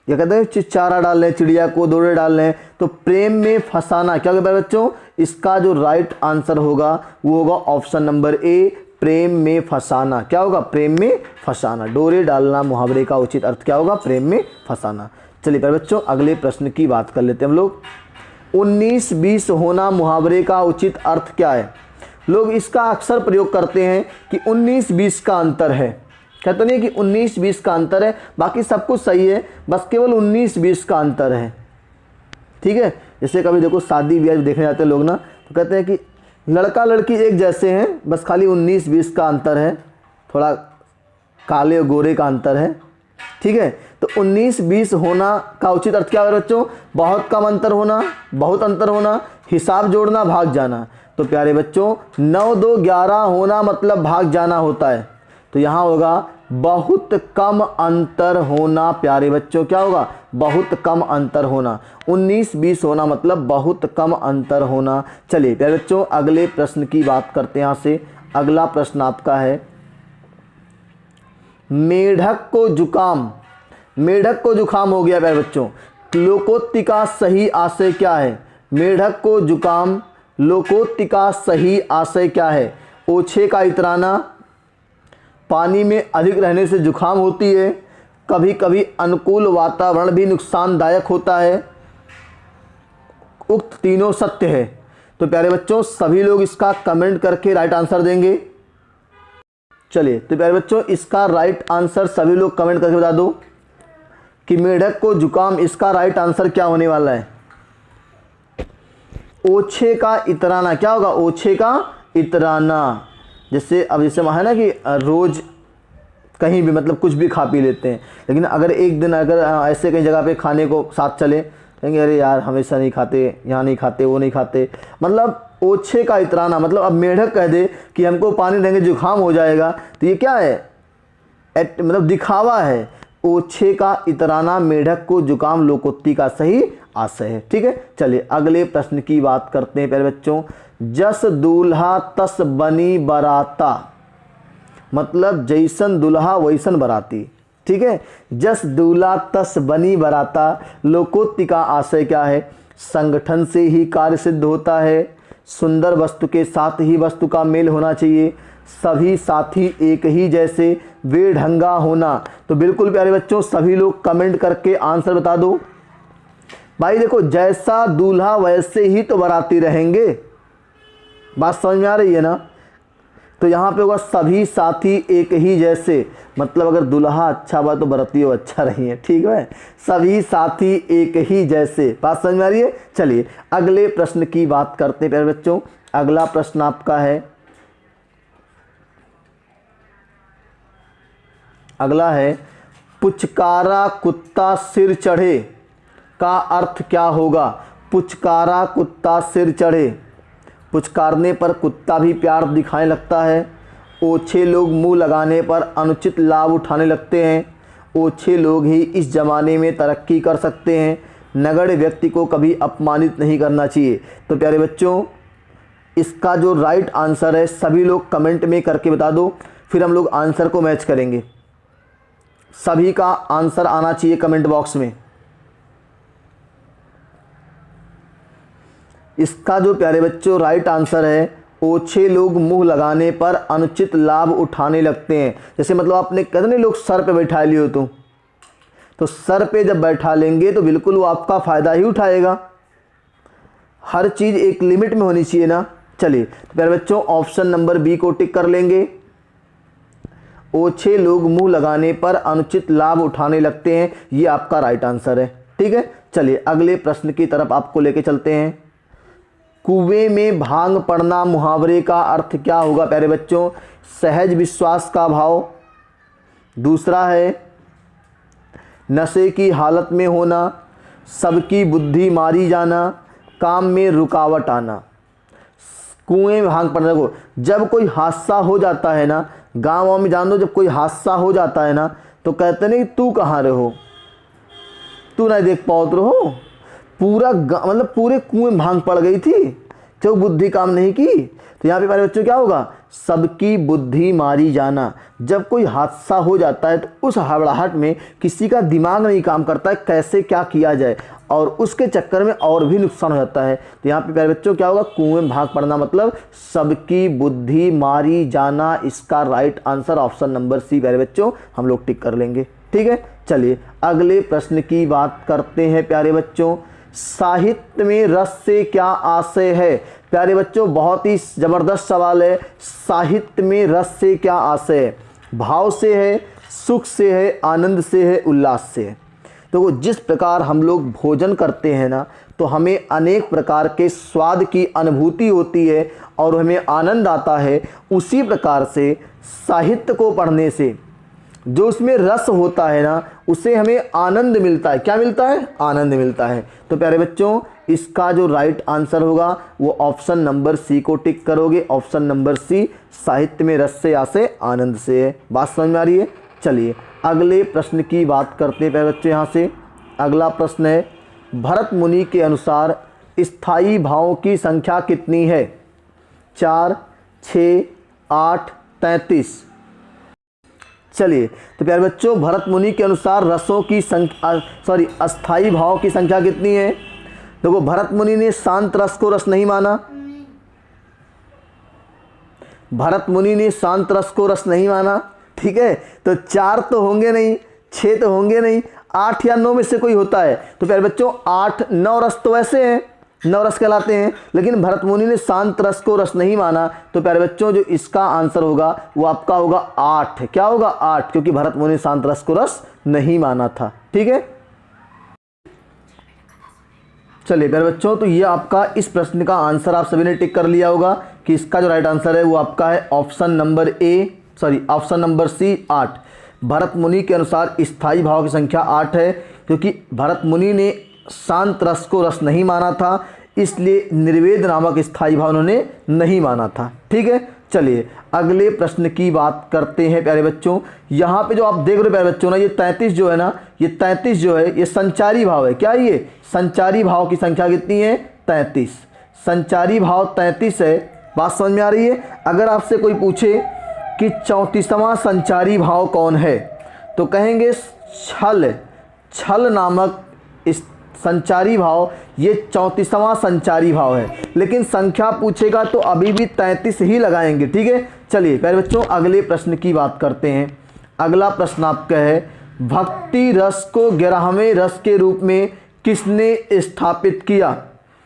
या कहते हैं चारा डाल रहे हैं चिड़िया को, डोरे डाल रहे हैं। तो प्रेम में फंसाना क्या होगा बच्चों, इसका जो राइट आंसर होगा वो होगा ऑप्शन नंबर ए, प्रेम में फंसाना। क्या होगा, प्रेम में फंसाना। डोरे डालना मुहावरे का उचित अर्थ क्या होगा, प्रेम में फंसाना। चलिए प्यारे बच्चों अगले प्रश्न की बात कर लेते हैं हम लोग। 19-20 होना मुहावरे का उचित अर्थ क्या है। लोग इसका अक्सर प्रयोग करते हैं कि 19-20 का अंतर है। कहते नहीं कि 19-20 का अंतर है, बाकी सब कुछ सही है, बस केवल 19-20 का अंतर है। ठीक है, जैसे कभी देखो शादी ब्याह देखने जाते हैं लोग ना, तो कहते हैं कि लड़का लड़की एक जैसे हैं, बस खाली 19-20 का अंतर है, थोड़ा काले और गोरे का अंतर है। ठीक है, तो 19-20 होना का उचित अर्थ क्या है बच्चों, बहुत कम अंतर होना, बहुत अंतर होना, हिसाब जोड़ना, भाग जाना। तो प्यारे बच्चों 9-2-11 होना मतलब भाग जाना होता है, तो यहाँ होगा बहुत कम अंतर होना। प्यारे बच्चों क्या होगा, बहुत कम अंतर होना। 19-20 होना मतलब बहुत कम अंतर होना। चलिए प्यारे बच्चों अगले प्रश्न की बात करते हैं। यहाँ से अगला प्रश्न आपका है, मेढक को जुकाम, मेढक को जुकाम हो गया प्यारे बच्चों, लोकोक्ति का सही आशय क्या है। मेढक को जुकाम, लोकोक्ति का सही आशय क्या है। ओछे का इतराना, पानी में अधिक रहने से जुकाम होती है, कभी कभी अनुकूल वातावरण भी नुकसानदायक होता है, उक्त तीनों सत्य है। तो प्यारे बच्चों सभी लोग इसका कमेंट करके राइट आंसर देंगे। चलिए तो प्यारे बच्चों इसका राइट आंसर सभी लोग कमेंट करके बता दो कि मेढक को जुकाम, इसका राइट आंसर क्या होने वाला है। ओछे का इतराना, क्या होगा, ओछे का इतराना। जैसे अब जैसे है ना कि रोज़ कहीं भी मतलब कुछ भी खा पी लेते हैं, लेकिन अगर एक दिन अगर ऐसे कहीं जगह पे खाने को साथ चले, कहेंगे अरे यार हमेशा नहीं खाते, यहाँ नहीं खाते, वो नहीं खाते। मतलब ओछे का इतराना, मतलब अब मेढक कह दे कि हमको पानी देंगे जुकाम हो जाएगा, तो ये क्या है, मतलब दिखावा है। ओछे का इतराना, मेढक को जुकाम, लोकोक्ति का सही आशय है। ठीक है, चलिए अगले प्रश्न की बात करते हैं प्यारे बच्चों। जस दूल्हा तस बनी बराता, मतलब जैसन दुल्हा वैसन बराती। ठीक है, जस दूल्हा तस बनी बराता, लोकोक्ति का आशय क्या है। संगठन से ही कार्य सिद्ध होता है, सुंदर वस्तु के साथ ही वस्तु का मेल होना चाहिए, सभी साथी एक ही जैसे, बेढंगा होना। तो बिल्कुल प्यारे बच्चों सभी लोग कमेंट करके आंसर बता दो। भाई देखो जैसा दूल्हा वैसे ही तो बाराती रहेंगे, बात समझ में आ रही है ना। तो यहाँ पे होगा सभी साथी एक ही जैसे, मतलब अगर दूल्हा अच्छा हुआ तो बारातियों अच्छा रही है। ठीक है, सभी साथी एक ही जैसे, बात समझ में आ रही है। चलिए अगले प्रश्न की बात करते हैं प्यारे बच्चों। अगला प्रश्न आपका है, अगला है पुचकारा कुत्ता सिर चढ़े का अर्थ क्या होगा। पुचकारा कुत्ता सिर चढ़े, पुचकारने पर कुत्ता भी प्यार दिखाने लगता है, ओछे लोग मुंह लगाने पर अनुचित लाभ उठाने लगते हैं, ओछे लोग ही इस ज़माने में तरक्की कर सकते हैं, नगण्य व्यक्ति को कभी अपमानित नहीं करना चाहिए। तो प्यारे बच्चों इसका जो राइट आंसर है सभी लोग कमेंट में करके बता दो, फिर हम लोग आंसर को मैच करेंगे। सभी का आंसर आना चाहिए कमेंट बॉक्स में। इसका जो प्यारे बच्चों राइट आंसर है, ओछे लोग मुंह लगाने पर अनुचित लाभ उठाने लगते हैं। जैसे मतलब आपने कितने लोग सर पे बैठा लियो, तो सर पे जब बैठा लेंगे तो बिल्कुल वो आपका फ़ायदा ही उठाएगा। हर चीज़ एक लिमिट में होनी चाहिए ना। चलिए तो प्यारे बच्चों ऑप्शन नंबर बी को टिक कर लेंगे, ओछे लोग मुंह लगाने पर अनुचित लाभ उठाने लगते हैं, ये आपका राइट आंसर है। ठीक है, चलिए अगले प्रश्न की तरफ आपको लेके चलते हैं। कुएं में भांग पड़ना मुहावरे का अर्थ क्या होगा प्यारे बच्चों। सहज विश्वास का भाव, दूसरा है नशे की हालत में होना, सबकी बुद्धि मारी जाना, काम में रुकावट आना। कुएं में भांग पड़ने को, जब कोई हादसा हो जाता है ना, गाँव में जान दो, जब कोई हादसा हो जाता है ना तो कहते नहीं तू कहाँ रहो, तू नहीं देख पाओ तो रहो, पूरा मतलब पूरे कुएं में भांग पड़ गई थी, जो बुद्धि काम नहीं की। तो यहाँ पे प्यारे बच्चों क्या होगा, सबकी बुद्धि मारी जाना। जब कोई हादसा हो जाता है तो उस हड़बड़ाहट में किसी का दिमाग नहीं काम करता है कैसे क्या किया जाए, और उसके चक्कर में और भी नुकसान हो जाता है। तो यहाँ पे प्यारे बच्चों क्या होगा, कुएं में भाग पड़ना, मतलब सबकी बुद्धि मारी जाना। इसका right answer option number C प्यारे बच्चों हम लोग टिक कर लेंगे। ठीक है, चलिए अगले प्रश्न की बात करते हैं प्यारे बच्चों। साहित्य में रस से क्या आशय है। प्यारे बच्चों बहुत ही जबरदस्त सवाल है। साहित्य में रस से क्या आशय है, भाव से है, सुख से है, आनंद से है, उल्लास से है। तो जिस प्रकार हम लोग भोजन करते हैं ना, तो हमें अनेक प्रकार के स्वाद की अनुभूति होती है और हमें आनंद आता है, उसी प्रकार से साहित्य को पढ़ने से जो उसमें रस होता है ना, उसे हमें आनंद मिलता है। क्या मिलता है, आनंद मिलता है। तो प्यारे बच्चों इसका जो राइट आंसर होगा वो ऑप्शन नंबर सी को टिक करोगे। ऑप्शन नंबर सी, साहित्य में रस से आशय आनंद से है। बात समझ में आ रही है। चलिए अगले प्रश्न की बात करते हैं प्यारे बच्चों। यहाँ से अगला प्रश्न है, भरत मुनि के अनुसार स्थायी भावों की संख्या कितनी है। 4, 6, 8, 33। चलिए तो प्यारे बच्चों भरत मुनि के अनुसार रसों की संख्या अस्थाई भाव की संख्या कितनी है। देखो भरत मुनि ने शांत रस को रस नहीं माना, भरत मुनि ने शांत रस को रस नहीं माना। ठीक है, तो 4 तो होंगे नहीं, 6 तो होंगे नहीं, 8 या 9 में से कोई होता है। तो प्यारे बच्चों 8, 9 रस तो वैसे हैं, 9 रस कहलाते हैं, लेकिन भरत मुनि ने शांत रस को रस नहीं माना। तो प्यारे बच्चों जो इसका आंसर होगा वो आपका होगा 8। क्या होगा, 8, क्योंकि भरत मुनि ने शांत रस को रस नहीं माना था। ठीक है, चलिए प्यारे बच्चों तो ये आपका इस प्रश्न का आंसर आप सभी ने टिक कर लिया होगा कि इसका जो राइट आंसर है वो आपका है ऑप्शन नंबर सी 8। भरत मुनि के अनुसार स्थायी भाव की संख्या 8 है, क्योंकि भरत मुनि ने शांत रस को रस नहीं माना था, इसलिए निर्वेद नामक स्थायी भाव उन्होंने नहीं माना था। ठीक है, चलिए अगले प्रश्न की बात करते हैं प्यारे बच्चों। यहाँ पे जो आप देख रहे हो प्यारे बच्चों ना, ये 33 जो है ना, ये 33 जो है ये संचारी भाव है। क्या ये संचारी भाव की संख्या कितनी है, 33। संचारी भाव 33 है। बात समझ में आ रही है। अगर आपसे कोई पूछे कि 34वां संचारी भाव कौन है, तो कहेंगे छल नामक इस संचारी भाव ये 34वां संचारी भाव है, लेकिन संख्या पूछेगा तो अभी भी 33 ही लगाएंगे। ठीक है, चलिए प्यारे बच्चों अगले प्रश्न की बात करते हैं। अगला प्रश्न आपका है, भक्ति रस को 11वें रस के रूप में किसने स्थापित किया।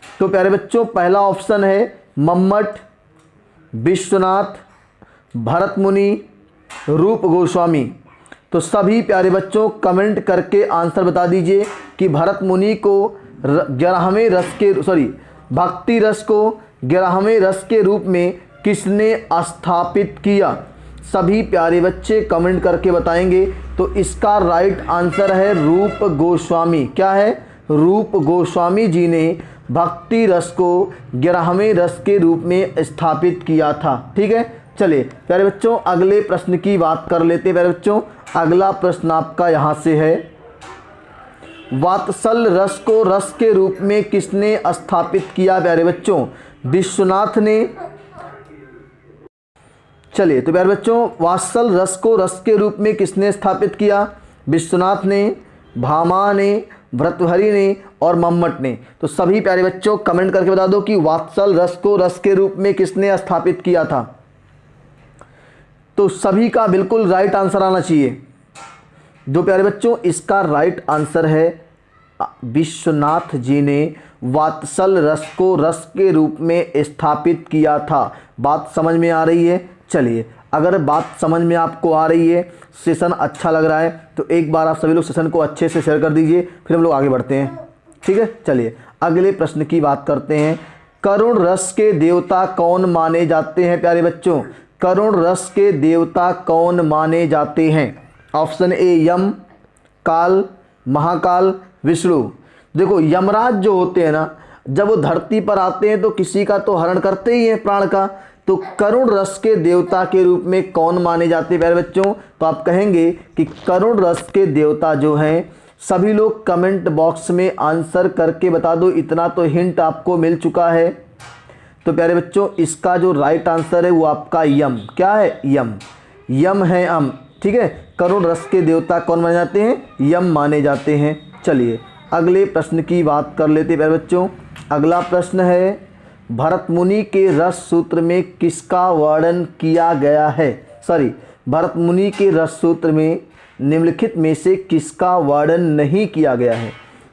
तो प्यारे बच्चों पहला ऑप्शन है मम्मट, विश्वनाथ, भरत मुनि, रूप गोस्वामी। तो सभी प्यारे बच्चों कमेंट करके आंसर बता दीजिए कि भरत मुनि को 11वें रस के भक्ति रस को 11वें रस के रूप में किसने स्थापित किया। सभी प्यारे बच्चे कमेंट करके बताएंगे। तो इसका राइट आंसर है रूप गोस्वामी। क्या है, रूप गोस्वामी जी ने भक्ति रस को 11वें रस के रूप में स्थापित किया था। ठीक है, चलिए प्यारे बच्चों अगले प्रश्न की बात कर लेते हैं। प्यारे बच्चों अगला प्रश्न आपका यहाँ से है, वात्सल रस को रस के रूप में किसने स्थापित किया। प्यारे बच्चों विश्वनाथ ने। चलिए तो प्यारे बच्चों वात्सल रस को रस के रूप में किसने स्थापित किया, विश्वनाथ ने, भामा ने, भर्तृहरि ने और मम्मट ने। तो सभी प्यारे बच्चों कमेंट करके बता दो कि वात्सल रस को रस के रूप में किसने स्थापित किया था। तो सभी का बिल्कुल राइट आंसर आना चाहिए। जो प्यारे बच्चों इसका राइट आंसर है विश्वनाथ जी ने वात्सल रस को रस के रूप में स्थापित किया था। बात समझ में आ रही है। चलिए अगर बात समझ में आपको आ रही है, सेशन अच्छा लग रहा है, तो एक बार आप सभी लोग सेशन को अच्छे से शेयर कर दीजिए, फिर हम लोग आगे बढ़ते हैं। ठीक है, चलिए अगले प्रश्न की बात करते हैं। करुण रस के देवता कौन माने जाते हैं। प्यारे बच्चों करुण रस के देवता कौन माने जाते हैं। ऑप्शन ए यम, काल, महाकाल, विष्णु। देखो यमराज जो होते हैं ना, जब वो धरती पर आते हैं तो किसी का तो हरण करते ही हैं प्राण का। तो करुण रस के देवता के रूप में कौन माने जाते हैं प्यारे बच्चों। तो आप कहेंगे कि करुण रस के देवता जो हैं, सभी लोग कमेंट बॉक्स में आंसर करके बता दो। इतना तो हिंट आपको मिल चुका है। तो प्यारे बच्चों इसका जो राइट आंसर है वो आपका यम। क्या है? यम। यम है अम। ठीक है, करुण रस के देवता कौन माने जाते हैं? यम माने जाते हैं। चलिए अगले प्रश्न की बात कर लेते हैं प्यारे बच्चों। अगला प्रश्न है, भरत मुनि के रस सूत्र में किसका वर्णन किया गया है? भरत मुनि के रस सूत्र में निम्नलिखित में से किसका वर्णन नहीं किया गया है?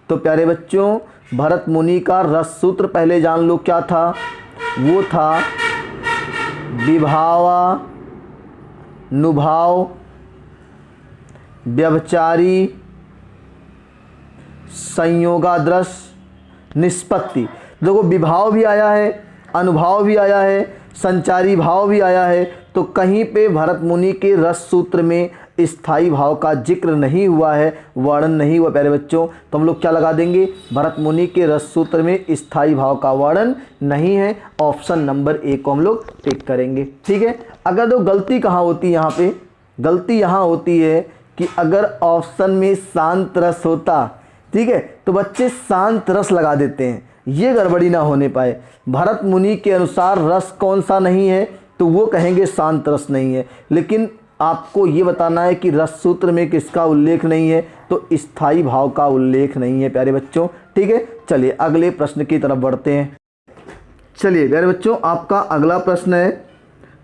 तो प्यारे बच्चों भरत मुनि का रस सूत्र पहले जान लो क्या था। वो था विभावा नुभाव व्यभिचारी संयोगादृश निष्पत्ति। देखो विभाव भी आया है, अनुभाव भी आया है, संचारी भाव भी आया है, तो कहीं पे भरत मुनि के रस सूत्र में स्थायी भाव का जिक्र नहीं हुआ है, वर्णन नहीं हुआ प्यारे बच्चों। तो हम लोग क्या लगा देंगे? भरत मुनि के रस सूत्र में स्थायी भाव का वर्णन नहीं है। ऑप्शन नंबर ए को हम लोग टिक करेंगे। ठीक है, अगर तो गलती कहाँ होती है? यहाँ पे गलती यहाँ होती है कि अगर ऑप्शन में शांत रस होता, ठीक है, तो बच्चे शांत रस लगा देते हैं, ये गड़बड़ी ना होने पाए। भरत मुनि के अनुसार रस कौन सा नहीं है, तो वो कहेंगे शांत रस नहीं है, लेकिन आपको ये बताना है कि रस सूत्र में किसका उल्लेख नहीं है, तो स्थायी भाव का उल्लेख नहीं है प्यारे बच्चों। ठीक है, चलिए अगले प्रश्न की तरफ बढ़ते हैं। चलिए प्यारे बच्चों आपका अगला प्रश्न है,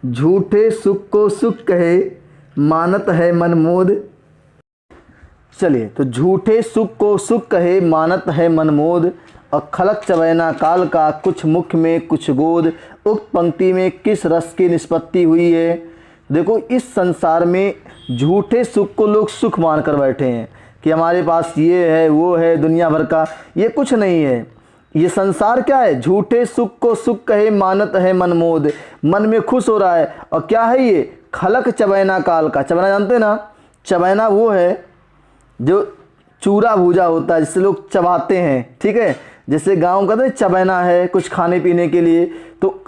झूठे सुख को सुख कहे मानत है मनमोद। चलिए, तो झूठे सुख को सुख कहे मानत है मनमोद और खलक चबैना काल का कुछ मुख में कुछ गोद। उक्त पंक्ति में किस रस की निष्पत्ति हुई है? देखो इस संसार में झूठे सुख को लोग सुख मान कर बैठे हैं कि हमारे पास ये है वो है दुनिया भर का, ये कुछ नहीं है। ये संसार क्या है? झूठे सुख को सुख कहे मानत है मनमोद, मन में खुश हो रहा है। और क्या है ये? खलक चबैना काल का। चबैना जानते हैं ना? चबैना वो है जो चूरा भूजा होता है जिससे लोग चबाते हैं। ठीक है, जैसे गाँव कहते हैं चबैना है कुछ खाने पीने के लिए। तो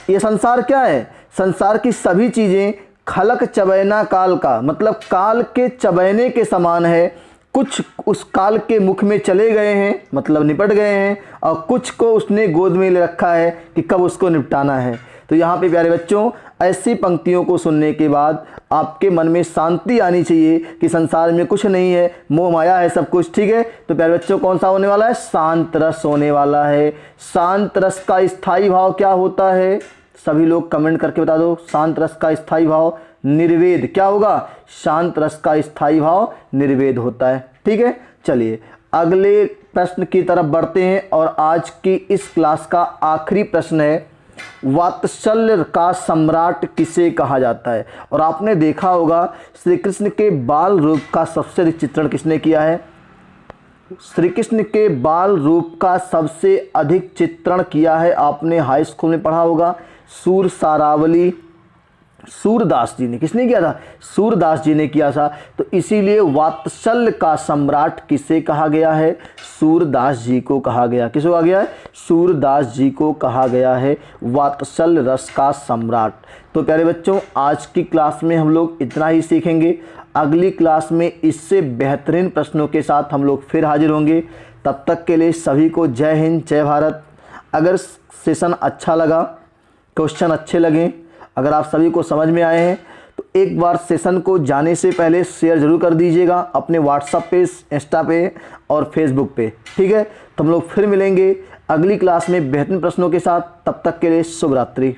ये संसार क्या है? संसार की सभी चीज़ें खलक चबैना काल का, मतलब काल के चबैने के समान है। कुछ उस काल के मुख में चले गए हैं, मतलब निपट गए हैं, और कुछ को उसने गोद में ले रखा है कि कब उसको निपटाना है। तो यहाँ पे प्यारे बच्चों ऐसी पंक्तियों को सुनने के बाद आपके मन में शांति आनी चाहिए कि संसार में कुछ नहीं है, मोह माया है सब कुछ। ठीक है, तो प्यारे बच्चों कौन सा होने वाला है? शांत रस होने वाला है। शांत रस का स्थायी भाव क्या होता है? सभी लोग कमेंट करके बता दो। शांत रस का स्थायी भाव निर्वेद। क्या होगा? शांत रस का स्थायी भाव निर्वेद होता है। ठीक है, चलिए अगले प्रश्न की तरफ बढ़ते हैं और आज की इस क्लास का आखिरी प्रश्न है, वात्सल्य का सम्राट किसे कहा जाता है? और आपने देखा होगा श्री कृष्ण के बाल रूप का सबसे अधिक चित्रण किसने किया है? श्री कृष्ण के बाल रूप का सबसे अधिक चित्रण किया है, आपने हाई स्कूल में पढ़ा होगा, सूर सारावली सूरदास जी ने। किसने किया था? सूरदास जी ने किया था। तो इसीलिए वात्सल्य का सम्राट किसे कहा गया है? सूरदास जी को कहा गया। किसको कहा गया है? सूरदास जी को कहा गया है वात्सल्य रस का सम्राट। तो प्यारे बच्चों आज की क्लास में हम लोग इतना ही सीखेंगे। अगली क्लास में इससे बेहतरीन प्रश्नों के साथ हम लोग फिर हाजिर होंगे। तब तक के लिए सभी को जय हिंद जय भारत। अगर सेशन अच्छा लगा, क्वेश्चन अच्छे लगे, अगर आप सभी को समझ में आए हैं तो एक बार सेशन को जाने से पहले शेयर ज़रूर कर दीजिएगा अपने व्हाट्सएप पे, इंस्टा पे और फेसबुक पे। ठीक है, तो हम लोग फिर मिलेंगे अगली क्लास में बेहतरीन प्रश्नों के साथ। तब तक के लिए शुभ रात्रि।